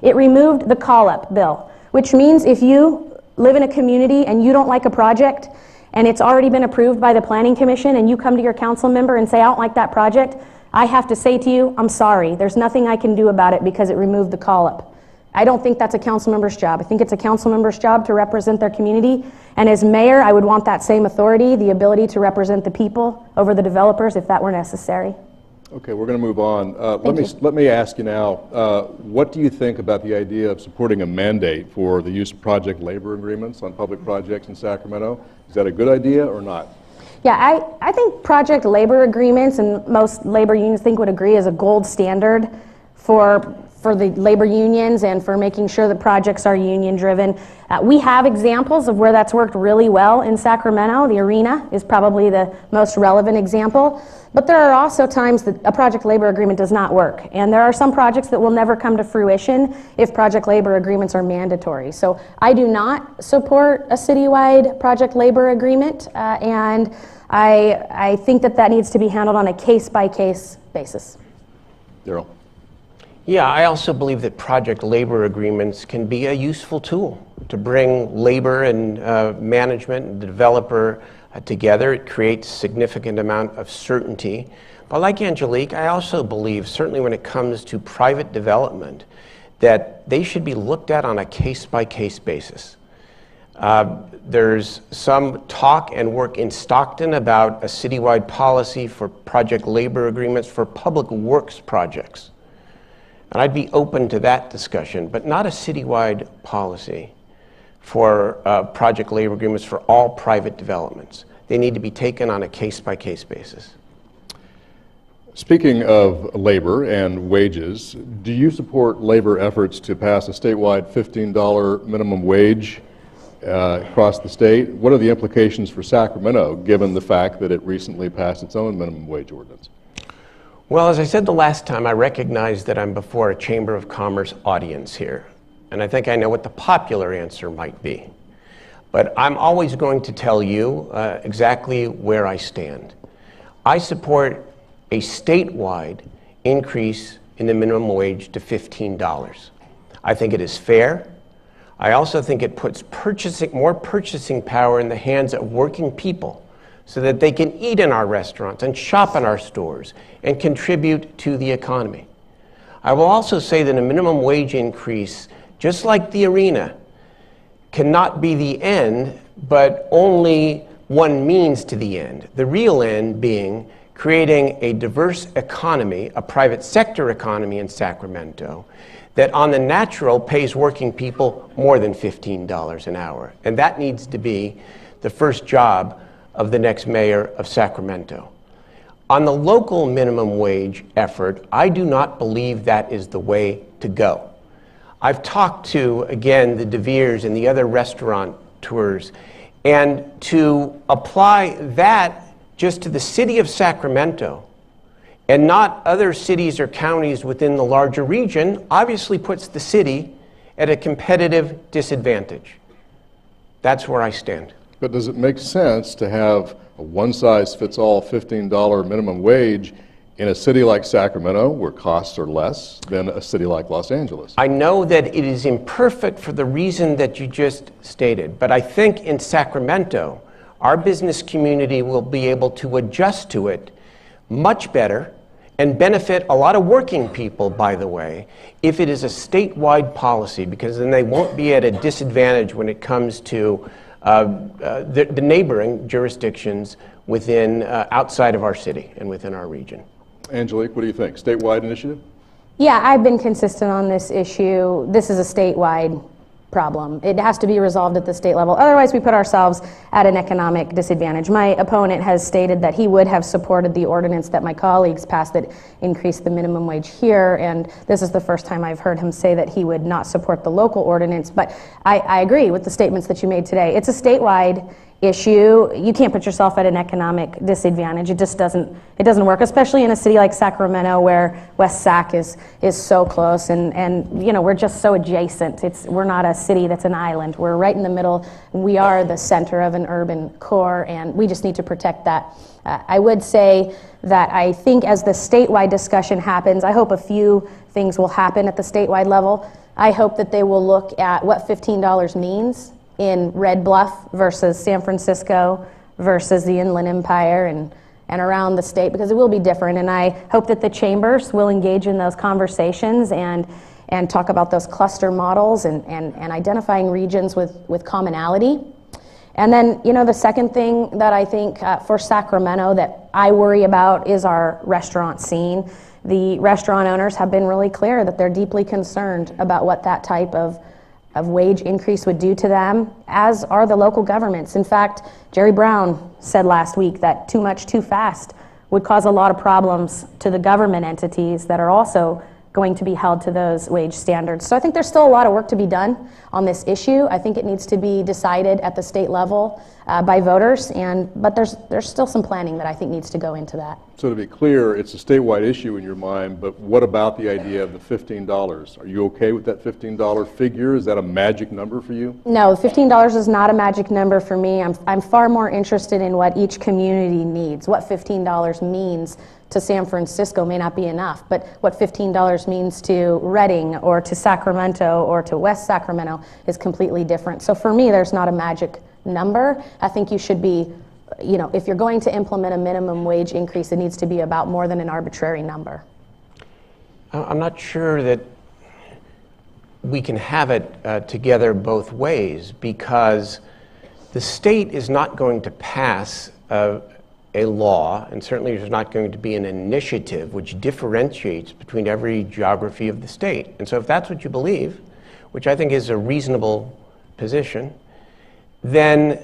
Speaker 5: It removed the call-up bill, which means if you live in a community and you don't like a project, and it's already been approved by the Planning Commission, and you come to your council member and say, I don't like that project, I have to say to you, I'm sorry, there's nothing I can do about it because it removed the call-up. I don't think that's a council member's job. I think it's a council member's job to represent their community, and as mayor, I would want that same authority, the ability to represent the people over the developers if that were necessary.
Speaker 3: Okay, we're going to move on. Let me ask you now, what do you think about the idea of supporting a mandate for the use of project labor agreements on public projects in Sacramento? Is that a good idea or not?
Speaker 5: Yeah, I think project labor agreements, and most labor unions would agree, is a gold standard for the labor unions and for making sure that projects are union driven. We have examples of where that's worked really well in Sacramento. The arena is probably the most relevant example, but there are also times that a project labor agreement does not work, and there are some projects that will never come to fruition if project labor agreements are mandatory. So I do not support a citywide project labor agreement, and I think that needs to be handled on a case-by-case basis.
Speaker 3: Daryl?
Speaker 4: Yeah, I also believe that project labor agreements can be a useful tool to bring labor and management and the developer together. It creates a significant amount of certainty. But like Angelique, I also believe, certainly when it comes to private development, that they should be looked at on a case-by-case basis. There's some talk and work in Stockton about a citywide policy for project labor agreements for public works projects. And I'd be open to that discussion, but not a citywide policy for project labor agreements for all private developments. They need to be taken on a case-by-case basis.
Speaker 3: Speaking of labor and wages, do you support labor efforts to pass a statewide $15 minimum wage across the state? What are the implications for Sacramento, given the fact that it recently passed its own minimum wage ordinance?
Speaker 4: Well, as I said the last time, I recognize that I'm before a Chamber of Commerce audience here, and I think I know what the popular answer might be. But I'm always going to tell you exactly where I stand. I support a statewide increase in the minimum wage to $15. I think it is fair. I also think it puts more purchasing power in the hands of working people, so that they can eat in our restaurants and shop in our stores and contribute to the economy. I will also say that a minimum wage increase, just like the arena, cannot be the end, but only one means to the end. The real end being creating a diverse economy, a private sector economy in Sacramento, that on the natural pays working people more than $15 an hour. And that needs to be the first job of the next mayor of Sacramento. On the local minimum wage effort, I do not believe that is the way to go. I've talked to, again, the De Veres and the other restaurateurs, and to apply that just to the city of Sacramento and not other cities or counties within the larger region obviously puts the city at a competitive disadvantage. That's where I stand.
Speaker 3: But does it make sense to have a one-size-fits-all $15 minimum wage in a city like Sacramento, where costs are less than a city like Los Angeles?
Speaker 4: I know that it is imperfect for the reason that you just stated, but I think in Sacramento, our business community will be able to adjust to it much better and benefit a lot of working people, by the way, if it is a statewide policy, because then they won't be at a disadvantage when it comes to the neighboring jurisdictions within, outside of our city and within our region.
Speaker 3: Angelique, what do you think? Statewide initiative?
Speaker 5: Yeah, I've been consistent on this issue. This is a statewide problem. It has to be resolved at the state level. Otherwise, we put ourselves at an economic disadvantage. My opponent has stated that he would have supported the ordinance that my colleagues passed that increased the minimum wage here, and this is the first time I've heard him say that he would not support the local ordinance, but I agree with the statements that you made today. It's a statewide issue. You can't put yourself at an economic disadvantage. It just doesn't work, especially in a city like Sacramento where West Sac is so close, and you know, we're just so adjacent. We're not a city that's an island. We're right in the middle. We are the center of an urban core, and we just need to protect that. I would say that I think as the statewide discussion happens, I hope a few things will happen at the statewide level. I hope that they will look at what $15 means in Red Bluff versus San Francisco versus the Inland Empire and around the state, because it will be different. And I hope that the chambers will engage in those conversations and talk about those cluster models and identifying regions with commonality. And then, you know, the second thing that I think for Sacramento that I worry about is our restaurant scene. The restaurant owners have been really clear that they're deeply concerned about what that type of wage increase would do to them, as are the local governments. In fact, Jerry Brown said last week that too much, too fast would cause a lot of problems to the government entities that are also going to be held to those wage standards. So I think there's still a lot of work to be done on this issue. I think it needs to be decided at the state level by voters, but there's still some planning that I think needs to go into that.
Speaker 3: So to be clear, it's a statewide issue in your mind, but what about the idea of the $15? Are you okay with that $15 figure? Is that a magic number for you?
Speaker 5: No, $15 is not a magic number for me. I'm far more interested in what each community needs. What $15 means to San Francisco may not be enough, but what $15 means to Redding or to Sacramento or to West Sacramento is completely different. So for me, there's not a magic number. I think you should be, you know, if you're going to implement a minimum wage increase, it needs to be about more than an arbitrary number.
Speaker 4: I'm not sure that we can have it together both ways, because the state is not going to pass a law, and certainly there's not going to be an initiative which differentiates between every geography of the state. And so if that's what you believe, which I think is a reasonable position, then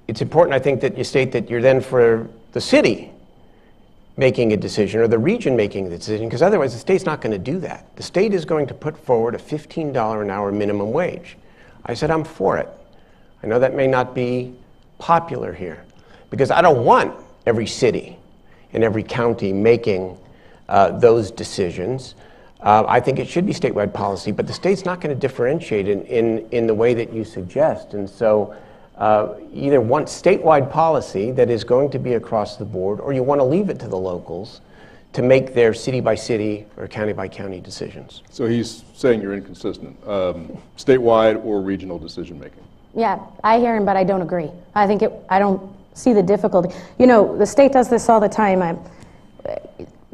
Speaker 4: it's important, I think, that you state that you're then for the city making a decision or the region making the decision, because otherwise the state's not going to do that. The state is going to put forward a $15 an hour minimum wage. I said I'm for it. I know that may not be popular here, because I don't want every city and every county making those decisions. I think it should be statewide policy, but the state's not going to differentiate in the way that you suggest. And so either want statewide policy that is going to be across the board, or you want to leave it to the locals to make their city by city or county by county decisions.
Speaker 3: So he's saying you're inconsistent, statewide or regional decision making.
Speaker 5: Yeah, I hear him, but I don't agree. I don't see the difficulty. You know, the state does this all the time.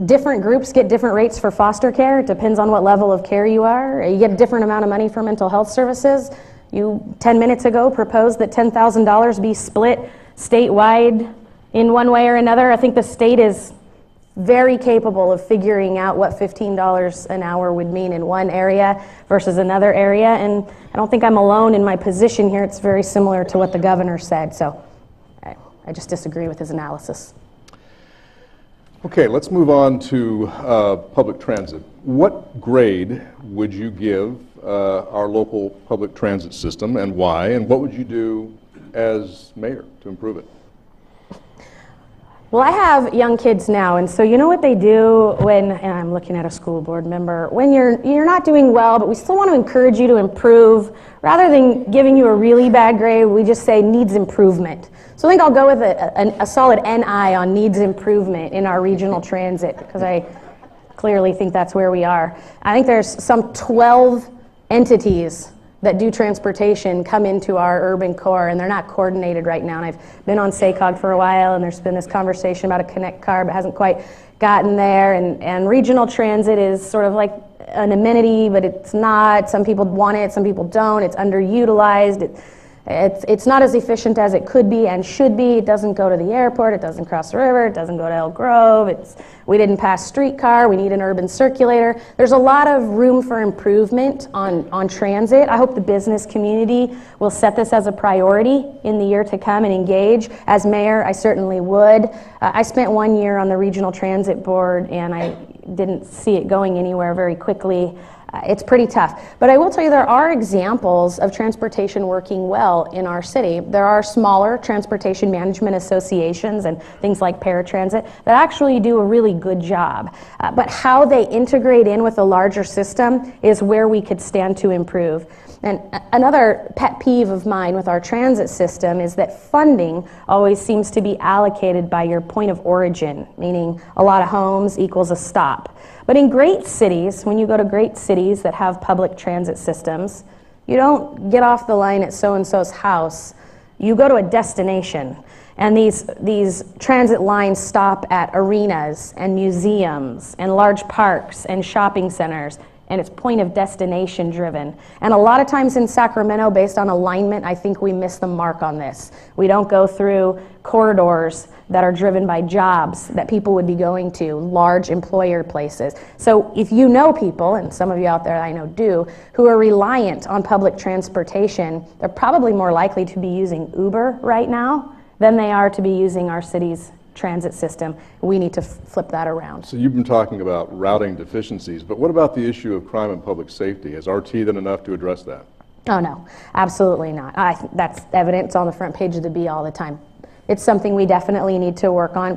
Speaker 5: Different groups get different rates for foster care. It depends on what level of care you are. You get a different amount of money for mental health services. You, 10 minutes ago, proposed that $10,000 be split statewide in one way or another. I think the state is very capable of figuring out what $15 an hour would mean in one area versus another area. And I don't think I'm alone in my position here. It's very similar to what the governor said. So I just disagree with his analysis.
Speaker 3: Okay, let's move on to public transit. What grade would you give our local public transit system, and why? And what would you do as mayor to improve it?
Speaker 5: Well, I have young kids now, and so you know what they do when, and I'm looking at a school board member, when you're not doing well, but we still want to encourage you to improve. Rather than giving you a really bad grade, we just say needs improvement. So I think I'll go with a solid NI on needs improvement in our regional transit, because I clearly think that's where we are. I think there's some 12 entities that do transportation come into our urban core, and they're not coordinated right now. And I've been on SACOG for a while, and there's been this conversation about a Connect car, but hasn't quite gotten there. And regional transit is sort of like an amenity, but it's not. Some people want it, some people don't. It's underutilized. It's not as efficient as it could be and should be. It doesn't go to the airport, it doesn't cross the river, it doesn't go to Elk Grove. We didn't pass streetcar, we need an urban circulator. There's a lot of room for improvement on transit. I hope the business community will set this as a priority in the year to come and engage. As mayor, I certainly would. I spent 1 year on the regional transit board, and I didn't see it going anywhere very quickly. It's pretty tough. But I will tell you, there are examples of transportation working well in our city. There are smaller transportation management associations and things like paratransit that actually do a really good job. But how they integrate in with a larger system is where we could stand to improve. And another pet peeve of mine with our transit system is that funding always seems to be allocated by your point of origin, meaning a lot of homes equals a stop. But in great cities, when you go to great cities that have public transit systems, you don't get off the line at so-and-so's house. You go to a destination. And these transit lines stop at arenas and museums and large parks and shopping centers. And it's point of destination driven. And a lot of times in Sacramento, based on alignment, I think we miss the mark on this. We don't go through corridors that are driven by jobs that people would be going to, large employer places. So if you know people, and some of you out there I know do, who are reliant on public transportation, they're probably more likely to be using Uber right now than they are to be using our city's transit system. We need to flip that around.
Speaker 3: So you've been talking about routing deficiencies, but what about the issue of crime and public safety? Has RT done enough to address that?
Speaker 5: Oh no, absolutely not. That's evident. It's on the front page of the Bee all the time. It's something we definitely need to work on.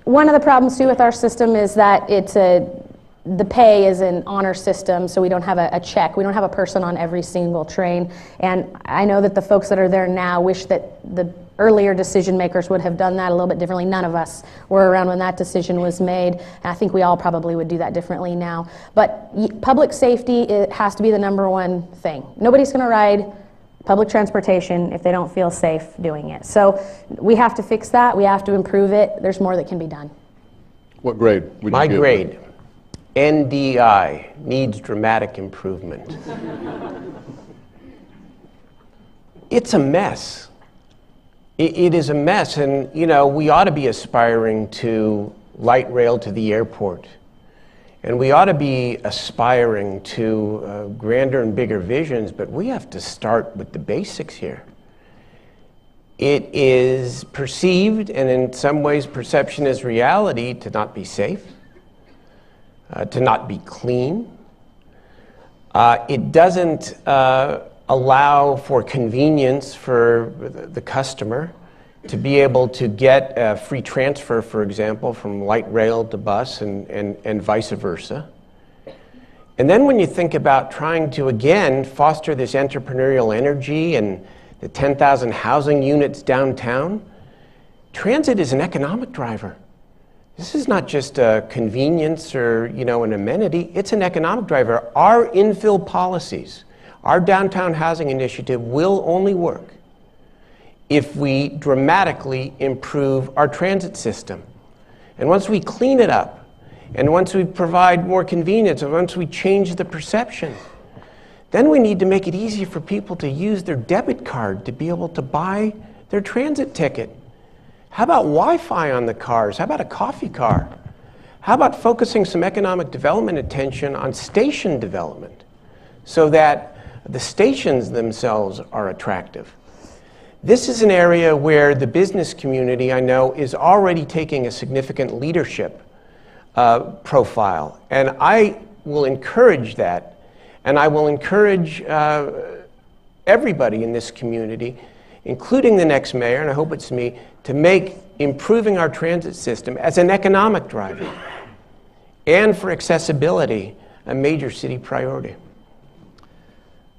Speaker 5: One of the problems too with our system is that the pay is an honor system, so we don't have a check. We don't have a person on every single train. And I know that the folks that are there now wish that the earlier decision makers would have done that a little bit differently. None of us were around when that decision was made. And I think we all probably would do that differently now. But public safety, it has to be the number one thing. Nobody's going to ride public transportation if they don't feel safe doing it. So we have to fix that. We have to improve it. There's more that can be done.
Speaker 3: What grade would you give?
Speaker 4: My grade, NDI, needs dramatic improvement. It's a mess. It is a mess, and you know, we ought to be aspiring to light rail to the airport. And we ought to be aspiring to grander and bigger visions, but we have to start with the basics here. It is perceived, and in some ways perception is reality, to not be safe, to not be clean. It doesn't allow for convenience for the customer to be able to get a free transfer, for example, from light rail to bus and vice versa. And then when you think about trying to, again, foster this entrepreneurial energy and the 10,000 housing units downtown, transit is an economic driver. This is not just a convenience or, you know, an amenity, it's an economic driver. Our infill policies, our downtown housing initiative will only work if we dramatically improve our transit system. And once we clean it up, and once we provide more convenience, and once we change the perception, then we need to make it easier for people to use their debit card to be able to buy their transit ticket. How about Wi-Fi on the cars? How about a coffee car? How about focusing some economic development attention on station development so that the stations themselves are attractive? This is an area where the business community, I know, is already taking a significant leadership profile. And I will encourage that, and I will encourage everybody in this community, including the next mayor, and I hope it's me, to make improving our transit system as an economic driver and for accessibility a major city priority.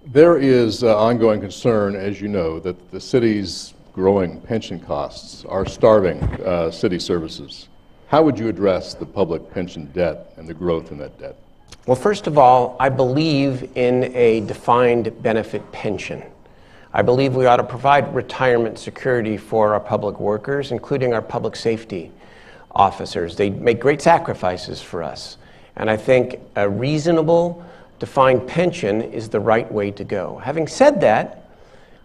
Speaker 3: There is ongoing concern, as you know, that the city's growing pension costs are starving city services. How would you address the public pension debt and the growth in that debt?
Speaker 4: Well, first of all, I believe in a defined benefit pension. I believe we ought to provide retirement security for our public workers, including our public safety officers. They make great sacrifices for us. And I think a reasonable, defined pension is the right way to go. Having said that,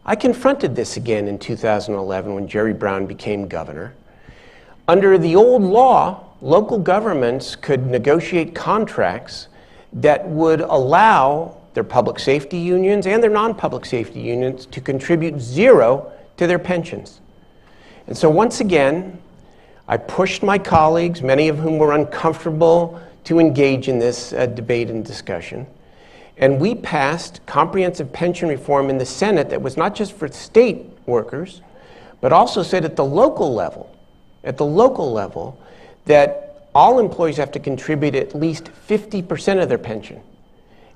Speaker 4: I confronted this again in 2011 when Jerry Brown became governor. Under the old law, local governments could negotiate contracts that would allow their public safety unions and their non-public safety unions to contribute zero to their pensions. And so once again, I pushed my colleagues, many of whom were uncomfortable, to engage in this debate and discussion. And we passed comprehensive pension reform in the Senate that was not just for state workers, but also said at the local level, that all employees have to contribute at least 50% of their pension.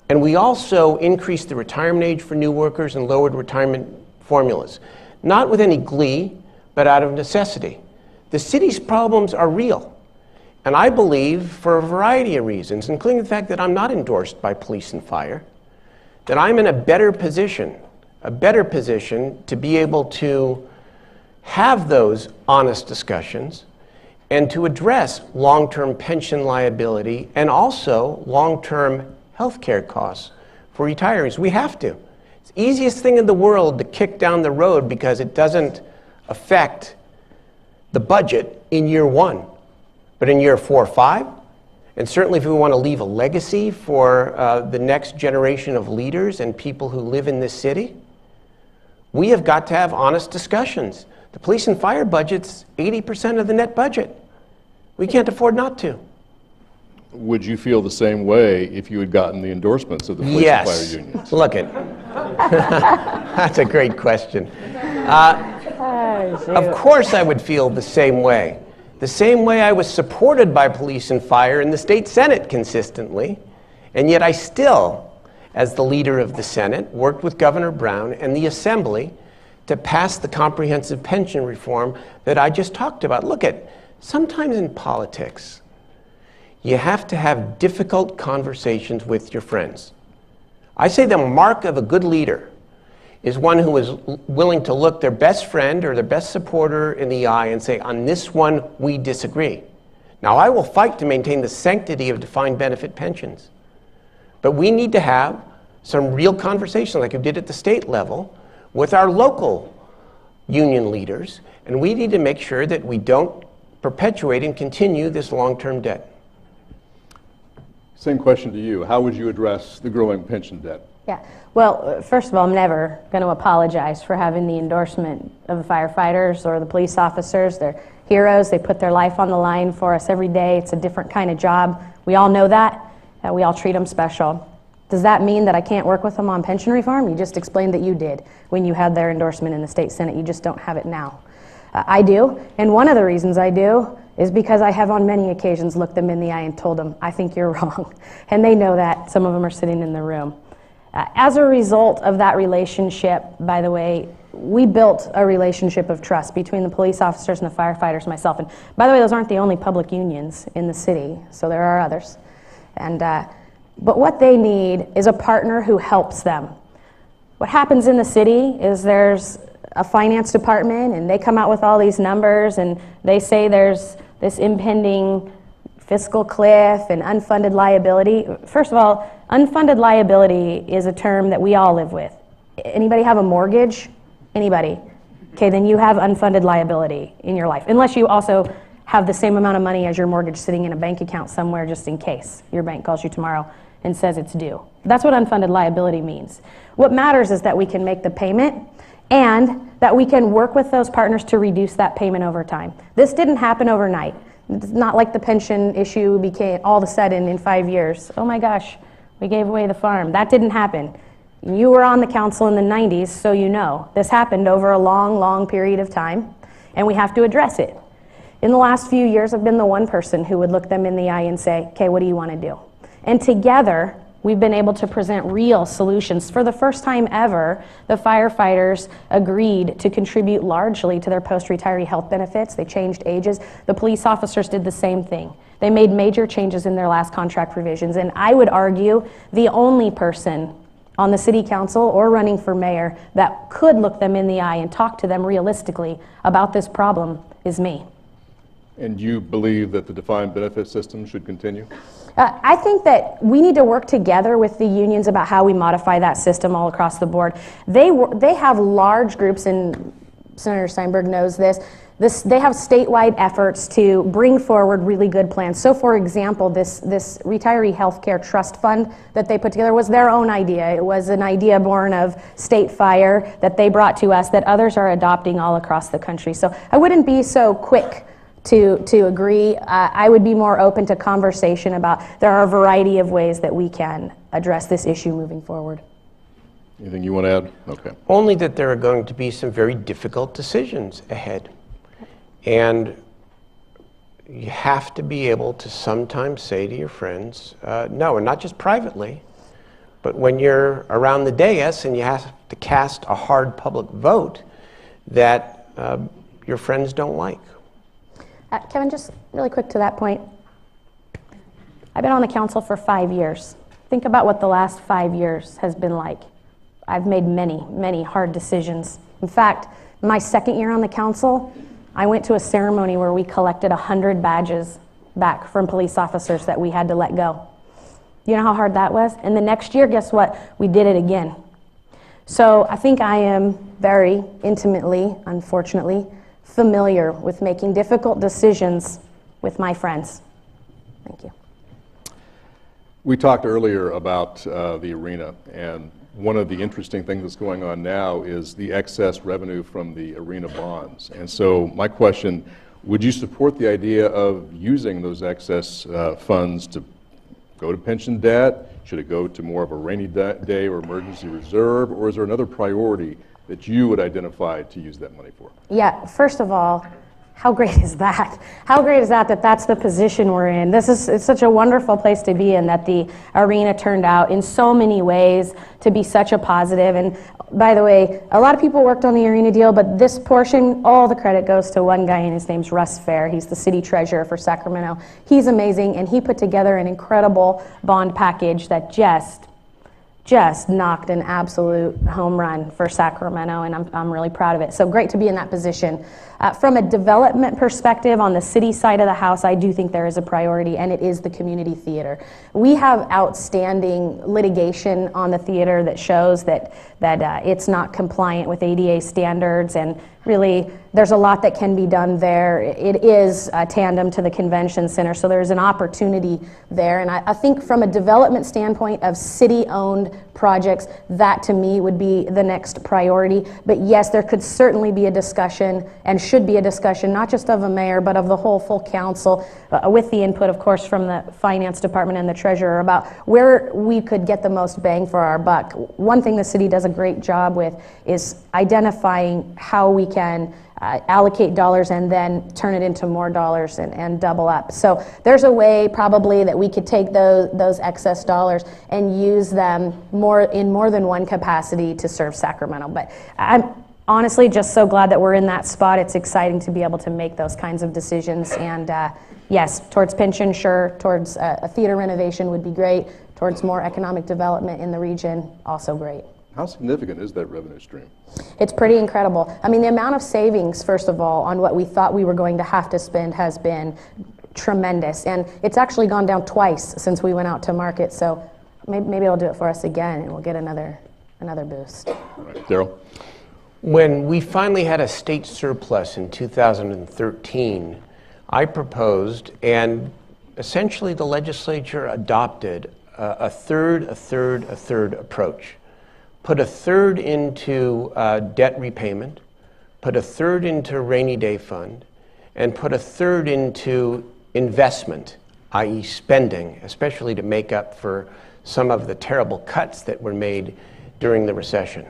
Speaker 4: And we also increased the retirement age for new workers and lowered retirement formulas. Not with any glee, but out of necessity. The city's problems are real. And I believe, for a variety of reasons, including the fact that I'm not endorsed by police and fire, that I'm in a better position to be able to have those honest discussions and to address long-term pension liability and also long-term health care costs for retirees. We have to. It's the easiest thing in the world to kick down the road because it doesn't affect the budget in year one. But in year 4 or 5, and certainly if we want to leave a legacy for the next generation of leaders and people who live in this city, we have got to have honest discussions. The police and fire budget's 80% of the net budget. We can't afford not to.
Speaker 3: Would you feel the same way if you had gotten the endorsements of the police and fire unions?
Speaker 4: Look it. That's a great question. Of course I would feel the same way. The same way I was supported by police and fire in the state Senate consistently, and yet I still, as the leader of the Senate, worked with Governor Brown and the Assembly to pass the comprehensive pension reform that I just talked about. Look at, sometimes in politics, you have to have difficult conversations with your friends. I say the mark of a good leader is one who is willing to look their best friend or their best supporter in the eye and say, on this one, we disagree. Now, I will fight to maintain the sanctity of defined benefit pensions. But we need to have some real conversations like we did at the state level with our local union leaders, and we need to make sure that we don't perpetuate and continue this long-term debt.
Speaker 3: Same question to you. How would you address the growing pension debt?
Speaker 5: Yeah. Well, first of all, I'm never going to apologize for having the endorsement of the firefighters or the police officers. They're heroes. They put their life on the line for us every day. It's a different kind of job. We all know that. We all treat them special. Does that mean that I can't work with them on pension reform? You just explained that you did when you had their endorsement in the state Senate. You just don't have it now. I do, and one of the reasons I do is because I have on many occasions looked them in the eye and told them, I think you're wrong. And they know that. Some of them are sitting in the room. As a result of that relationship, by the way, we built a relationship of trust between the police officers and the firefighters, myself. And by the way, those aren't the only public unions in the city, so there are others. And but what they need is a partner who helps them. What happens in the city is there's a finance department, and they come out with all these numbers, and they say there's this impending fiscal cliff and unfunded liability. First of all, unfunded liability is a term that we all live with. Anybody have a mortgage? Anybody? Okay, then you have unfunded liability in your life, unless you also have the same amount of money as your mortgage sitting in a bank account somewhere just in case your bank calls you tomorrow and says it's due. That's what unfunded liability means. What matters is that we can make the payment and that we can work with those partners to reduce that payment over time. This didn't happen overnight. It's not like the pension issue became all of a sudden in 5 years. Oh my gosh, we gave away the farm. That didn't happen. You were on the council in the 90s, so you know. This happened over a long, long period of time, and we have to address it. In the last few years, I've been the one person who would look them in the eye and say, okay, what do you want to do? And together, we've been able to present real solutions. For the first time ever, the firefighters agreed to contribute largely to their post-retiree health benefits. They changed ages. The police officers did the same thing. They made major changes in their last contract provisions. And I would argue the only person on the city council or running for mayor that could look them in the eye and talk to them realistically about this problem is me.
Speaker 3: And you believe that the defined benefit system should continue?
Speaker 5: I think that we need to work together with the unions about how we modify that system all across the board. They have large groups, and Senator Steinberg knows this. They have statewide efforts to bring forward really good plans. So for example, this retiree healthcare trust fund that they put together was their own idea. It was an idea born of state fire that they brought to us that others are adopting all across the country. So I wouldn't be so quick to agree. I would be more open to conversation about there are a variety of ways that we can address this issue moving forward.
Speaker 3: Anything you want to add? Okay.
Speaker 4: Only that there are going to be some very difficult decisions ahead. And you have to be able to sometimes say to your friends, no, and not just privately, but when you're around the dais and you have to cast a hard public vote that your friends don't like.
Speaker 5: Kevin, just really quick to that point. I've been on the council for 5 years. Think about what the last 5 years has been like. I've made many, many hard decisions. In fact, my second year on the council, I went to a ceremony where we collected 100 badges back from police officers that we had to let go. You know how hard that was? And the next year, guess what? We did it again. So I think I am very intimately, unfortunately, familiar with making difficult decisions with my friends. Thank you.
Speaker 3: We talked earlier about the arena, and one of the interesting things that's going on now is the excess revenue from the arena bonds. And so my question, would you support the idea of using those excess funds to go to pension debt? Should it go to more of a rainy day or emergency reserve? Or is there another priority that you would identify to use that money for?
Speaker 5: Yeah, first of all, how great is that? How great is that that's the position we're in? It's such a wonderful place to be in, that the arena turned out in so many ways to be such a positive. And by the way, a lot of people worked on the arena deal, but this portion, all the credit goes to one guy, and his name's Russ Fair. He's the city treasurer for Sacramento. He's amazing, and he put together an incredible bond package that just knocked an absolute home run for Sacramento, and I'm really proud of it. So great to be in that position. From a development perspective, on the city side of the house, I do think there is a priority, and it is the community theater. We have outstanding litigation on the theater that shows that it's not compliant with ADA standards, and really there's a lot that can be done there. It is tandem to the convention center, so there's an opportunity there. And I think from a development standpoint of city-owned projects, that to me would be the next priority. But yes, there could certainly be a discussion, and should be a discussion, not just of a mayor, but of the whole full council, with the input, of course, from the finance department and the treasurer, about where we could get the most bang for our buck. One thing the city does a great job with is identifying how we can allocate dollars and then turn it into more dollars and double up. So there's a way probably that we could take those excess dollars and use them in more than one capacity to serve Sacramento. But I'm honestly just so glad that we're in that spot. It's exciting to be able to make those kinds of decisions. And yes, towards pension, sure. Towards a theater renovation would be great. Towards more economic development in the region, also great.
Speaker 3: How significant is that revenue stream?
Speaker 5: It's pretty incredible. I mean, the amount of savings, first of all, on what we thought we were going to have to spend has been tremendous. And it's actually gone down twice since we went out to market. So maybe it'll do it for us again, and we'll get another boost.
Speaker 3: All right. Daryl?
Speaker 4: When we finally had a state surplus in 2013, I proposed, and essentially the legislature adopted, a third approach. Put a third into debt repayment, put a third into rainy day fund, and put a third into investment, i.e. spending, especially to make up for some of the terrible cuts that were made during the recession.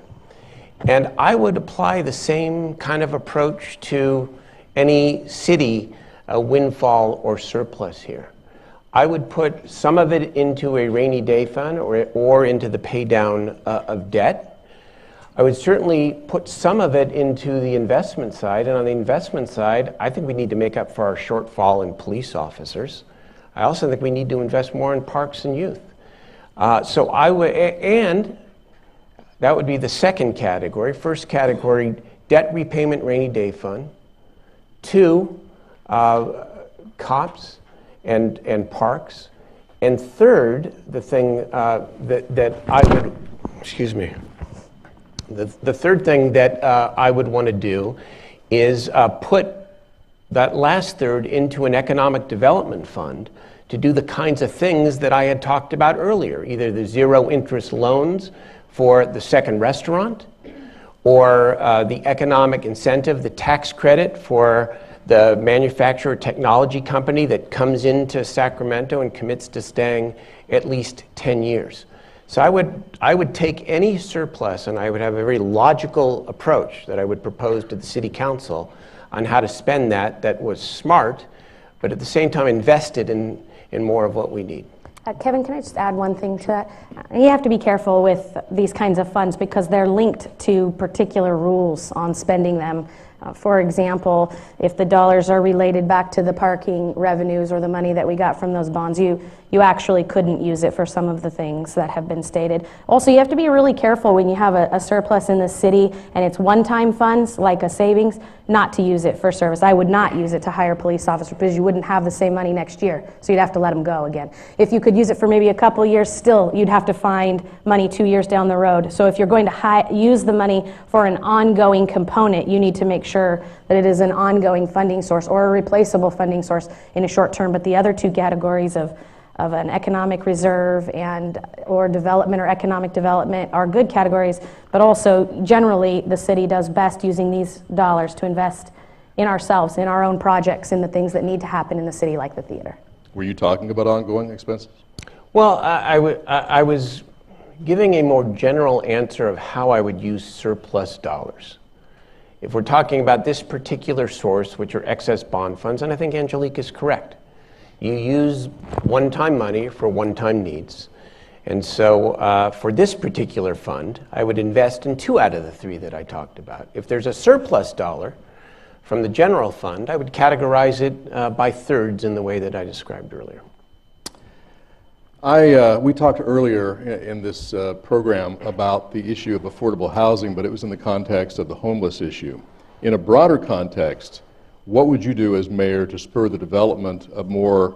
Speaker 4: And I would apply the same kind of approach to any city windfall or surplus here. I would put some of it into a rainy day fund or into the pay down of debt. I would certainly put some of it into the investment side. And on the investment side, I think we need to make up for our shortfall in police officers. I also think we need to invest more in parks and youth. So I would, and that would be the second category. First category, debt repayment rainy day fund. 2, cops and parks. And third, the thing that I would, excuse me, the third thing that I would want to do is put that last third into an economic development fund to do the kinds of things that I had talked about earlier, either the zero interest loans for the second restaurant, or the economic incentive, the tax credit for the manufacturer technology company that comes into Sacramento and commits to staying at least 10 years. So I would take any surplus and I would have a very logical approach that I would propose to the city council on how to spend that was smart, but at the same time invested in more of what we need.
Speaker 5: Kevin, can I just add one thing to that? You have to be careful with these kinds of funds because they're linked to particular rules on spending them. For example, if the dollars are related back to the parking revenues or the money that we got from those bonds, you actually couldn't use it for some of the things that have been stated. Also, you have to be really careful when you have a surplus in the city and it's one-time funds, like a savings, not to use it for service. I would not use it to hire police officers because you wouldn't have the same money next year, so you'd have to let them go again. If you could use it for maybe a couple years, still, you'd have to find money 2 years down the road. So if you're going to use the money for an ongoing component, you need to make sure that it is an ongoing funding source or a replaceable funding source in a short term. But the other two categories of an economic reserve or development or economic development are good categories, but also generally the city does best using these dollars to invest in ourselves, in our own projects, in the things that need to happen in the city like the theater.
Speaker 3: Were you talking about ongoing expenses?
Speaker 4: Well, I was giving a more general answer of how I would use surplus dollars. If we're talking about this particular source, which are excess bond funds, and I think Angelique is correct, you use one-time money for one-time needs. And so for this particular fund, I would invest in 2 out of the 3 that I talked about. If there's a surplus dollar from the general fund, I would categorize it by thirds in the way that I described earlier.
Speaker 3: We talked earlier in this program about the issue of affordable housing, but it was in the context of the homeless issue. In a broader context, what would you do as mayor to spur the development of more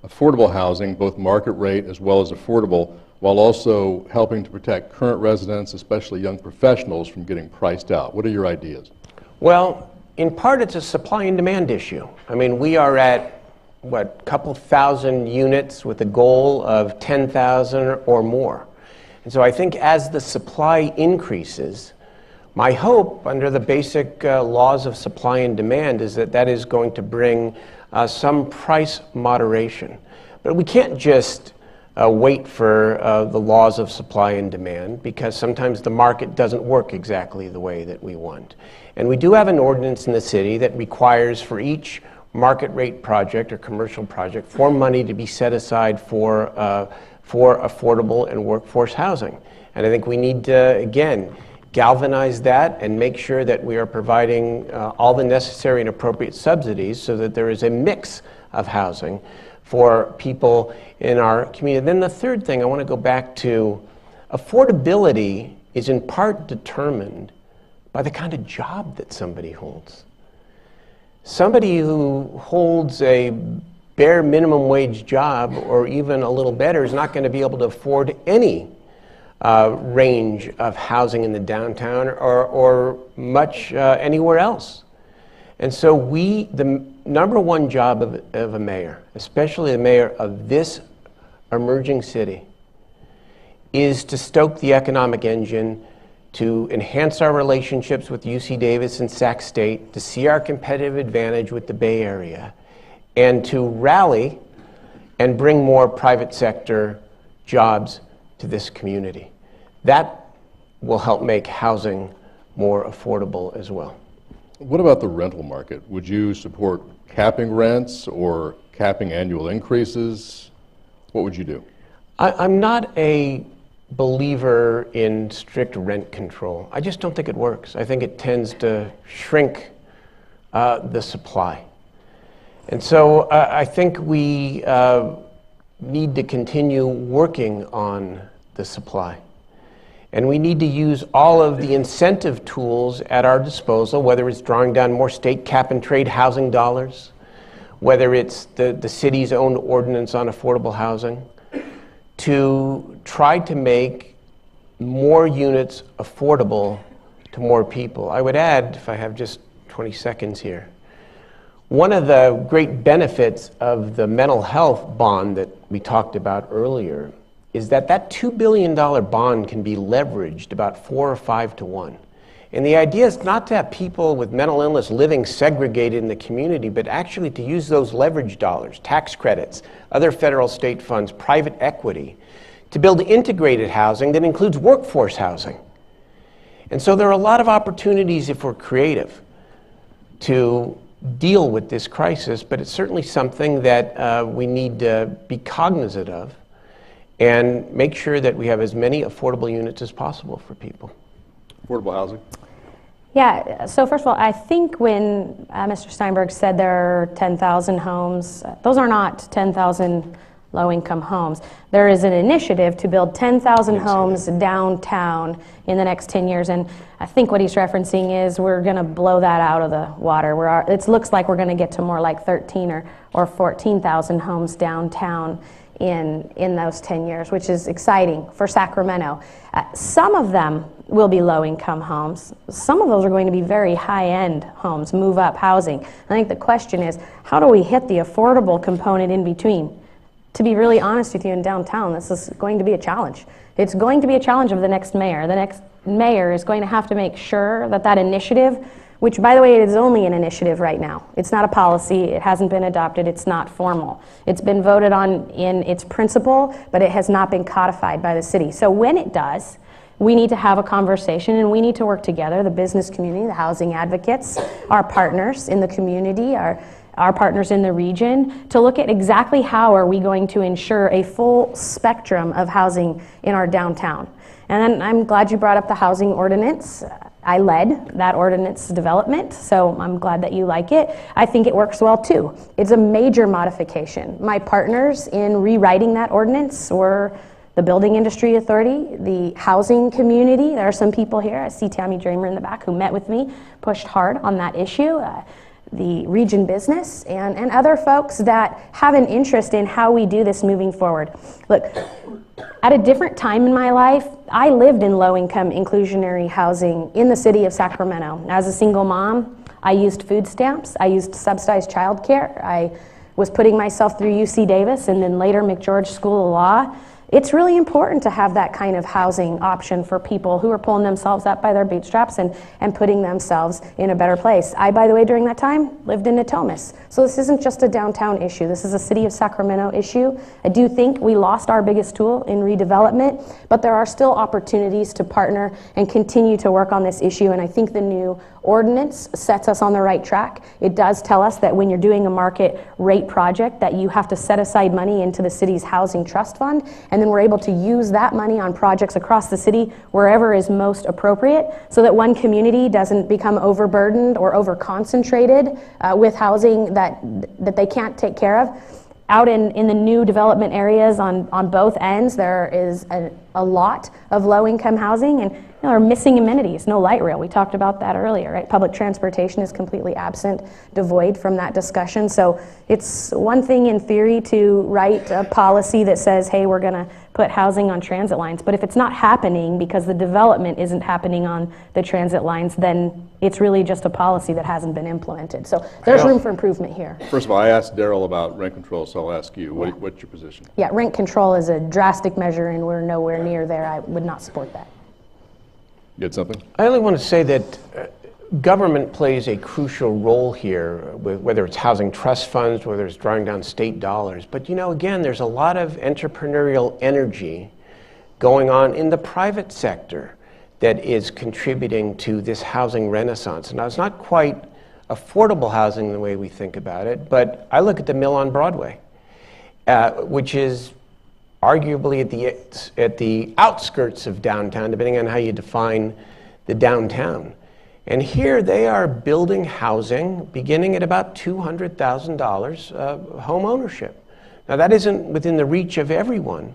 Speaker 3: affordable housing, both market rate as well as affordable, while also helping to protect current residents, especially young professionals, from getting priced out? What are your ideas?
Speaker 4: Well, in part it's a supply and demand issue. I mean, we are at, a couple thousand units with a goal of 10,000 or more. And so I think as the supply increases, my hope under the basic laws of supply and demand is that is going to bring some price moderation. But we can't just wait for the laws of supply and demand, because sometimes the market doesn't work exactly the way that we want. And we do have an ordinance in the city that requires for each market rate project or commercial project for money to be set aside for affordable and workforce housing. And I think we need to, again, galvanize that and make sure that we are providing all the necessary and appropriate subsidies so that there is a mix of housing for people in our community. Then the third thing I want to go back to, affordability is in part determined by the kind of job that somebody holds. Somebody who holds a bare minimum wage job or even a little better is not going to be able to afford any range of housing in the downtown or much anywhere else. And so the number one job of a mayor, especially the mayor of this emerging city, is to stoke the economic engine, to enhance our relationships with UC Davis and Sac State, to see our competitive advantage with the Bay Area, and to rally and bring more private sector jobs to this community. That will help make housing more affordable as well.
Speaker 3: What about the rental market? Would you support capping rents or capping annual increases? What would you do?
Speaker 4: I'm not a believer in strict rent control. I just don't think it works. I think it tends to shrink the supply. And so I think we need to continue working on the supply. And we need to use all of the incentive tools at our disposal, whether it's drawing down more state cap and trade housing dollars, whether it's the city's own ordinance on affordable housing, to try to make more units affordable to more people. I would add, if I have just 20 seconds here, one of the great benefits of the mental health bond that we talked about earlier is that that $2 billion bond can be leveraged about 4 or 5 to 1. And the idea is not to have people with mental illness living segregated in the community, but actually to use those leverage dollars, tax credits, other federal state funds, private equity, to build integrated housing that includes workforce housing. And so there are a lot of opportunities, if we're creative, to deal with this crisis, but it's certainly something that we need to be cognizant of and make sure that we have as many affordable units as possible for people.
Speaker 3: Affordable housing?
Speaker 5: Yeah, so first of all, I think when Mr. Steinberg said there are 10,000 homes, those are not 10,000 low-income homes. There is an initiative to build 10,000 homes downtown in the next 10 years, and I think what he's referencing is we're going to blow that out of the water. It looks like we're going to get to more like 13 or 14,000 homes downtown in those 10 years, which is exciting for Sacramento. Some of them will be low-income homes. Some of those are going to be very high-end homes, move-up housing. I think the question is, how do we hit the affordable component in between? To be really honest with you, in downtown, this is going to be a challenge. It's going to be a challenge of the next mayor. The next mayor is going to have to make sure that that initiative, which, by the way, is only an initiative right now. It's not a policy. It hasn't been adopted. It's not formal. It's been voted on in its principle, but it has not been codified by the city. So when it does, we need to have a conversation and we need to work together, the business community, the housing advocates, our partners in the community, our partners in the region, to look at exactly how are we going to ensure a full spectrum of housing in our downtown. And then I'm glad you brought up the housing ordinance. I led that ordinance development, so I'm glad that you like it. I think it works well too. It's a major modification. My partners in rewriting that ordinance were the Building Industry Authority, the housing community. There are some people here, I see Tammy Dramer in the back, who met with me, pushed hard on that issue. The region business and other folks that have an interest in how we do this moving forward. Look, at a different time in my life, I lived in low-income inclusionary housing in the city of Sacramento. As a single mom, I used food stamps, I used subsidized childcare, I was putting myself through UC Davis and then later McGeorge School of Law. It's really important to have that kind of housing option for people who are pulling themselves up by their bootstraps and putting themselves in a better place. I, by the way, during that time, lived in Natomas. So this isn't just a downtown issue. This is a city of Sacramento issue. I do think we lost our biggest tool in redevelopment, but there are still opportunities to partner and continue to work on this issue, and I think the new ordinance sets us on the right track. It does tell us that when you're doing a market rate project that you have to set aside money into the city's housing trust fund, and then we're able to use that money on projects across the city wherever is most appropriate so that one community doesn't become overburdened or over-concentrated with housing that they can't take care of. Out in the new development areas on both ends, there is a lot of low-income housing, and there are missing amenities, no light rail. We talked about that earlier, right? Public transportation is completely absent, devoid from that discussion. So it's one thing in theory to write a policy that says, hey, we're gonna put housing on transit lines, but if it's not happening because the development isn't happening on the transit lines, then it's really just a policy that hasn't been implemented. So there's room for improvement here.
Speaker 3: First of all, I asked Daryl about rent control, so I'll ask you, what's your position?
Speaker 5: Yeah, rent control is a drastic measure and we're nowhere near there. I would not support that.
Speaker 3: You had something?
Speaker 4: I only want to say that government plays a crucial role here, whether it's housing trust funds, whether it's drawing down state dollars. But again, there's a lot of entrepreneurial energy going on in the private sector that is contributing to this housing renaissance. Now, it's not quite affordable housing the way we think about it, but I look at the Mill on Broadway, which is arguably at the outskirts of downtown, depending on how you define the downtown. And here they are building housing beginning at about $200,000 home ownership. Now, that isn't within the reach of everyone,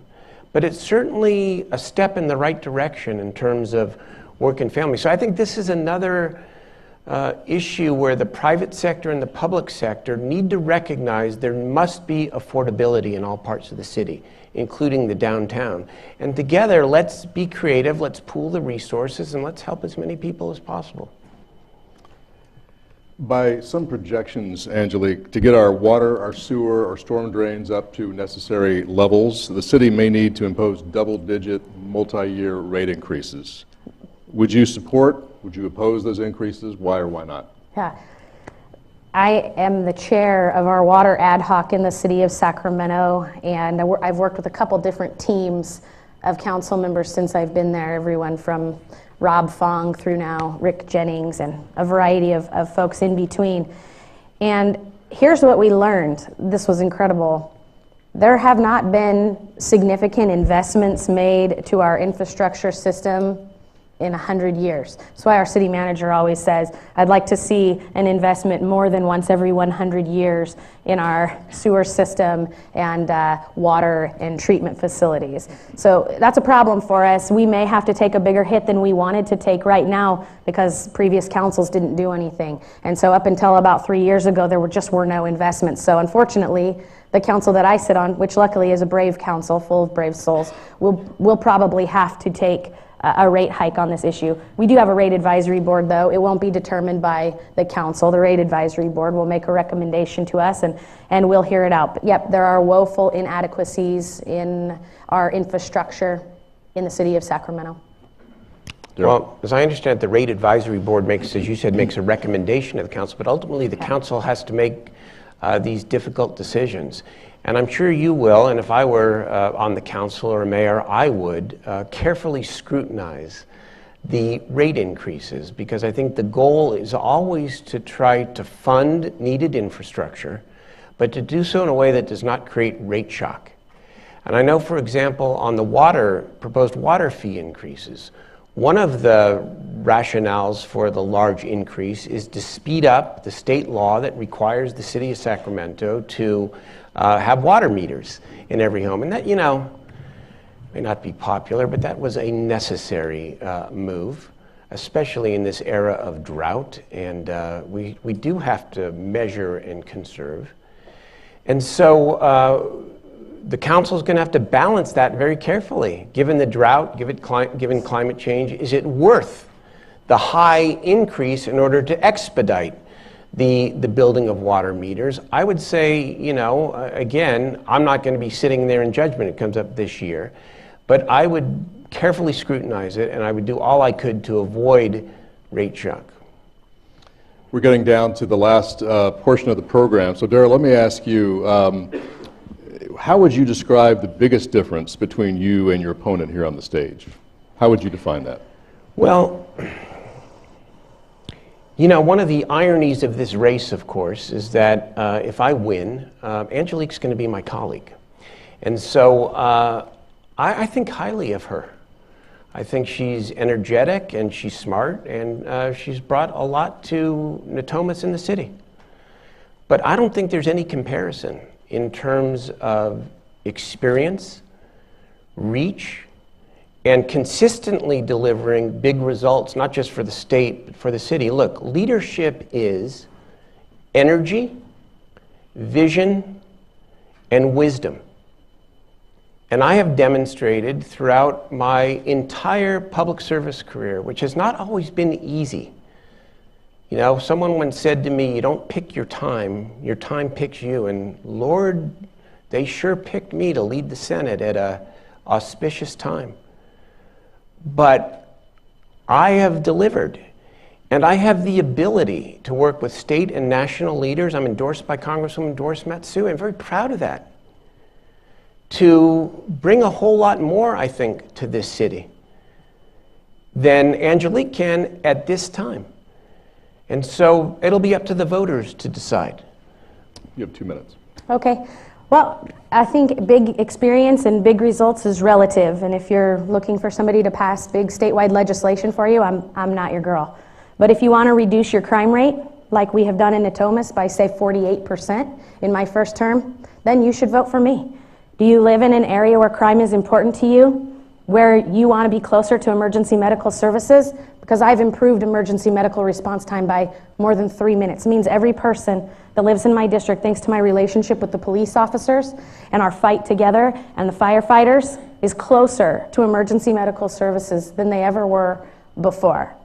Speaker 4: but it's certainly a step in the right direction in terms of work and family. So I think this is another issue where the private sector and the public sector need to recognize there must be affordability in all parts of the city, including the downtown. And together, let's be creative, let's pool the resources, and let's help as many people as possible.
Speaker 3: By some projections, Angelique, to get our water, our sewer, our storm drains up to necessary levels, the city may need to impose double-digit multi-year rate increases. Would you oppose those increases? Why or why not?
Speaker 5: Yeah. I am the chair of our water ad hoc in the city of Sacramento, and I've worked with a couple different teams of council members since I've been there, everyone from Rob Fong through now Rick Jennings and a variety of folks in between. And here's what we learned. This was incredible. There have not been significant investments made to our infrastructure system in 100 years. That's why our city manager always says, I'd like to see an investment more than once every 100 years in our sewer system and water and treatment facilities. So that's a problem for us. We may have to take a bigger hit than we wanted to take right now because previous councils didn't do anything. And so up until about 3 years ago, there were no investments. So unfortunately, the council that I sit on, which luckily is a brave council full of brave souls, will probably have to take a rate hike on this issue. We do have a rate advisory board, though. It won't be determined by the council. The rate advisory board will make a recommendation to us, and we'll hear it out. But yep, there are woeful inadequacies in our infrastructure in the city of Sacramento.
Speaker 4: Well, as I understand it, the rate advisory board makes, as you said, makes a recommendation to the council, but ultimately the council has to make these difficult decisions. And I'm sure you will, and if I were on the council or a mayor, I would carefully scrutinize the rate increases, because I think the goal is always to try to fund needed infrastructure, but to do so in a way that does not create rate shock. And I know, for example, on the proposed water fee increases, one of the rationales for the large increase is to speed up the state law that requires the city of Sacramento to have water meters in every home. And that, may not be popular, but that was a necessary move, especially in this era of drought. And we do have to measure and conserve. And so the council is going to have to balance that very carefully. Given the drought, given climate change, is it worth the high increase in order to expedite the building of water meters? I would say, again, I'm not going to be sitting there in judgment. It comes up this year. But I would carefully scrutinize it, and I would do all I could to avoid rate shock.
Speaker 3: We're getting down to the last portion of the program. So, Darrell, let me ask you, how would you describe the biggest difference between you and your opponent here on the stage? How would you define that?
Speaker 4: Well, one of the ironies of this race, of course, is that if I win, Angelique's going to be my colleague. And so I think highly of her. I think she's energetic and she's smart, and she's brought a lot to Natomas in the city. But I don't think there's any comparison in terms of experience, reach, and consistently delivering big results, not just for the state, but for the city. Look, leadership is energy, vision, and wisdom. And I have demonstrated throughout my entire public service career, which has not always been easy. Someone once said to me, you don't pick your time picks you. And Lord, they sure picked me to lead the Senate at an auspicious time. But I have delivered. And I have the ability to work with state and national leaders. I'm endorsed by Congresswoman Doris Matsui. I'm very proud of that. To bring a whole lot more, I think, to this city than Angelique can at this time. And so it'll be up to the voters to decide.
Speaker 3: You have 2 minutes.
Speaker 5: Okay. Well, I think big experience and big results is relative. And if you're looking for somebody to pass big statewide legislation for you, I'm not your girl. But if you want to reduce your crime rate, like we have done in Natomas by, say, 48% in my first term, then you should vote for me. Do you live in an area where crime is important to you, where you want to be closer to emergency medical services? Because I've improved emergency medical response time by more than 3 minutes. It means every person that lives in my district, thanks to my relationship with the police officers and our fight together and the firefighters, is closer to emergency medical services than they ever were before.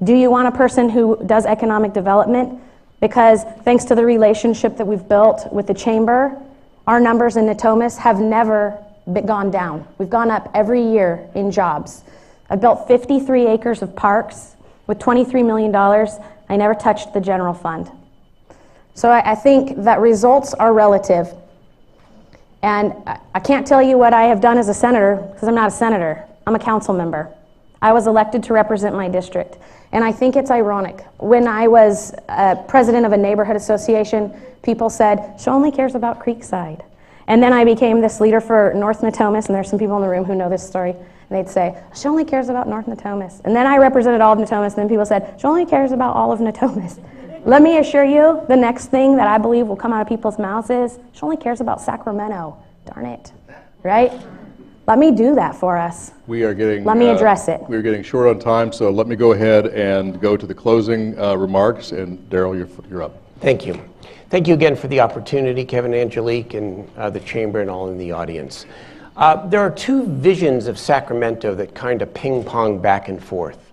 Speaker 5: Do you want a person who does economic development? Because thanks to the relationship that we've built with the chamber, our numbers in Natomas have never gone down. We've gone up every year in jobs. I've built 53 acres of parks with $23 million. I never touched the general fund. So I think that results are relative. And I can't tell you what I have done as a senator, because I'm not a senator. I'm a council member. I was elected to represent my district. And I think it's ironic. When I was president of a neighborhood association, people said, she only cares about Creekside. And then I became this leader for North Natomas, and there's some people in the room who know this story, and they'd say, she only cares about North Natomas. And then I represented all of Natomas, and then people said, she only cares about all of Natomas. Let me assure you, the next thing that I believe will come out of people's mouths is, she only cares about Sacramento. Darn it, right? Let me do that for us.
Speaker 3: We are getting.
Speaker 5: Let me address it.
Speaker 3: We're getting short on time, so let me go ahead and go to the closing remarks. And Daryl, you're up.
Speaker 4: Thank you. Thank you again for the opportunity, Kevin, Angelique, and the chamber and all in the audience. There are two visions of Sacramento that kind of ping pong back and forth.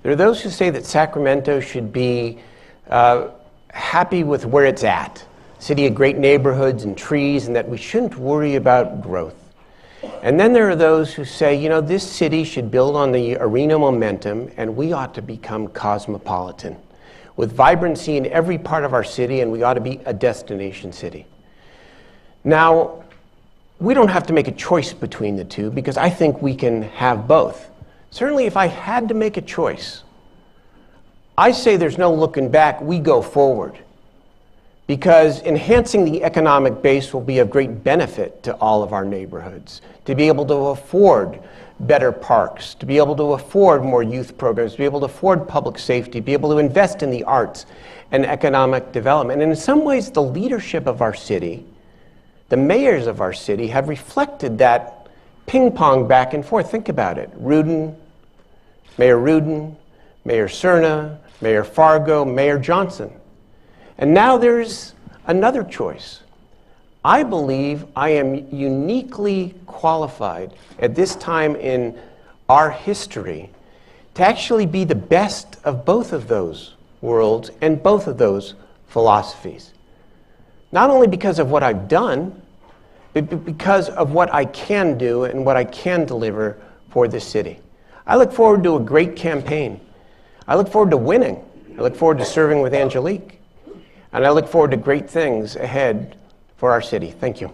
Speaker 4: There are those who say that Sacramento should be happy with where it's at, city of great neighborhoods and trees, and that we shouldn't worry about growth. And then there are those who say, you know, this city should build on the arena momentum, and we ought to become cosmopolitan, with vibrancy in every part of our city, and we ought to be a destination city. Now, we don't have to make a choice between the two, because I think we can have both. Certainly, if I had to make a choice, I say there's no looking back, we go forward. Because enhancing the economic base will be of great benefit to all of our neighborhoods. To be able to afford better parks, to be able to afford more youth programs, to be able to afford public safety, be able to invest in the arts and economic development. And in some ways, the leadership of our city, the mayors of our city, have reflected that ping pong back and forth. Think about it. Mayor Rudin, Mayor Cerna, Mayor Fargo, Mayor Johnson. And now there's another choice. I believe I am uniquely qualified at this time in our history to actually be the best of both of those worlds and both of those philosophies. Not only because of what I've done, but because of what I can do and what I can deliver for this city. I look forward to a great campaign. I look forward to winning. I look forward to serving with Angelique. And I look forward to great things ahead for our city. Thank you.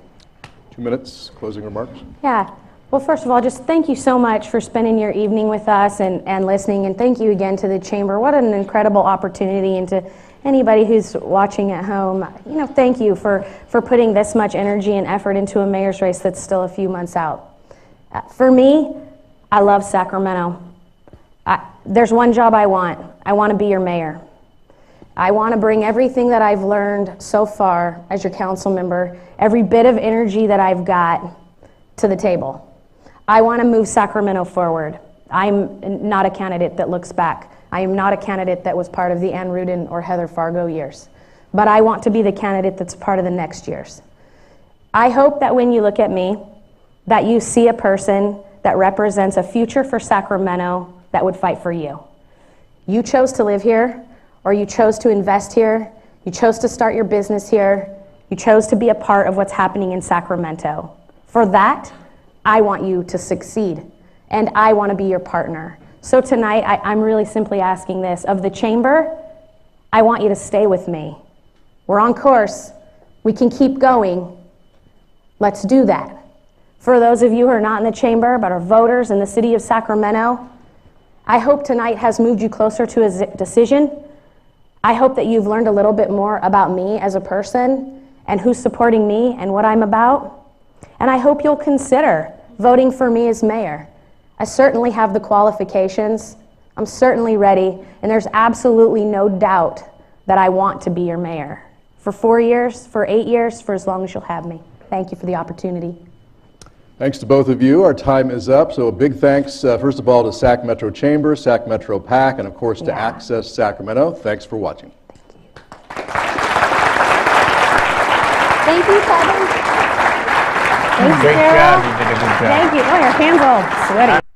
Speaker 3: 2 minutes, closing remarks.
Speaker 5: Yeah. Well, first of all, just thank you so much for spending your evening with us and listening. And thank you again to the Chamber. What an incredible opportunity. And to anybody who's watching at home, you know, thank you for putting this much energy and effort into a mayor's race that's still a few months out. For me, I love Sacramento. There's one job I want. I want to be your mayor. I want to bring everything that I've learned so far as your council member, every bit of energy that I've got to the table. I want to move Sacramento forward. I'm not a candidate that looks back. I am not a candidate that was part of the Ann Rudin or Heather Fargo years. But I want to be the candidate that's part of the next years. I hope that when you look at me, that you see a person that represents a future for Sacramento that would fight for you. You chose to live here, or you chose to invest here, you chose to start your business here, you chose to be a part of what's happening in Sacramento. For that, I want you to succeed, and I want to be your partner. So tonight, I'm really simply asking this of the chamber. I want you to stay with me. We're on course. We can keep going. Let's do that. For those of you who are not in the chamber but are voters in the city of Sacramento, I hope tonight has moved you closer to a decision. I hope that you've learned a little bit more about me as a person and who's supporting me and what I'm about. And I hope you'll consider voting for me as mayor. I certainly have the qualifications. I'm certainly ready, and there's absolutely no doubt that I want to be your mayor. For 4 years, for 8 years, for as long as you'll have me. Thank you for the opportunity.
Speaker 3: Thanks to both of you. Our time is up, so a big thanks, first of all, to Sac Metro Chamber, Sac Metro PAC, and of course to Access Sacramento. Thanks for watching.
Speaker 5: Thank you, Kevin. Thanks,
Speaker 4: Great
Speaker 5: Carol.
Speaker 4: job. You did a good job.
Speaker 5: Thank you. Oh, your hands all sweaty.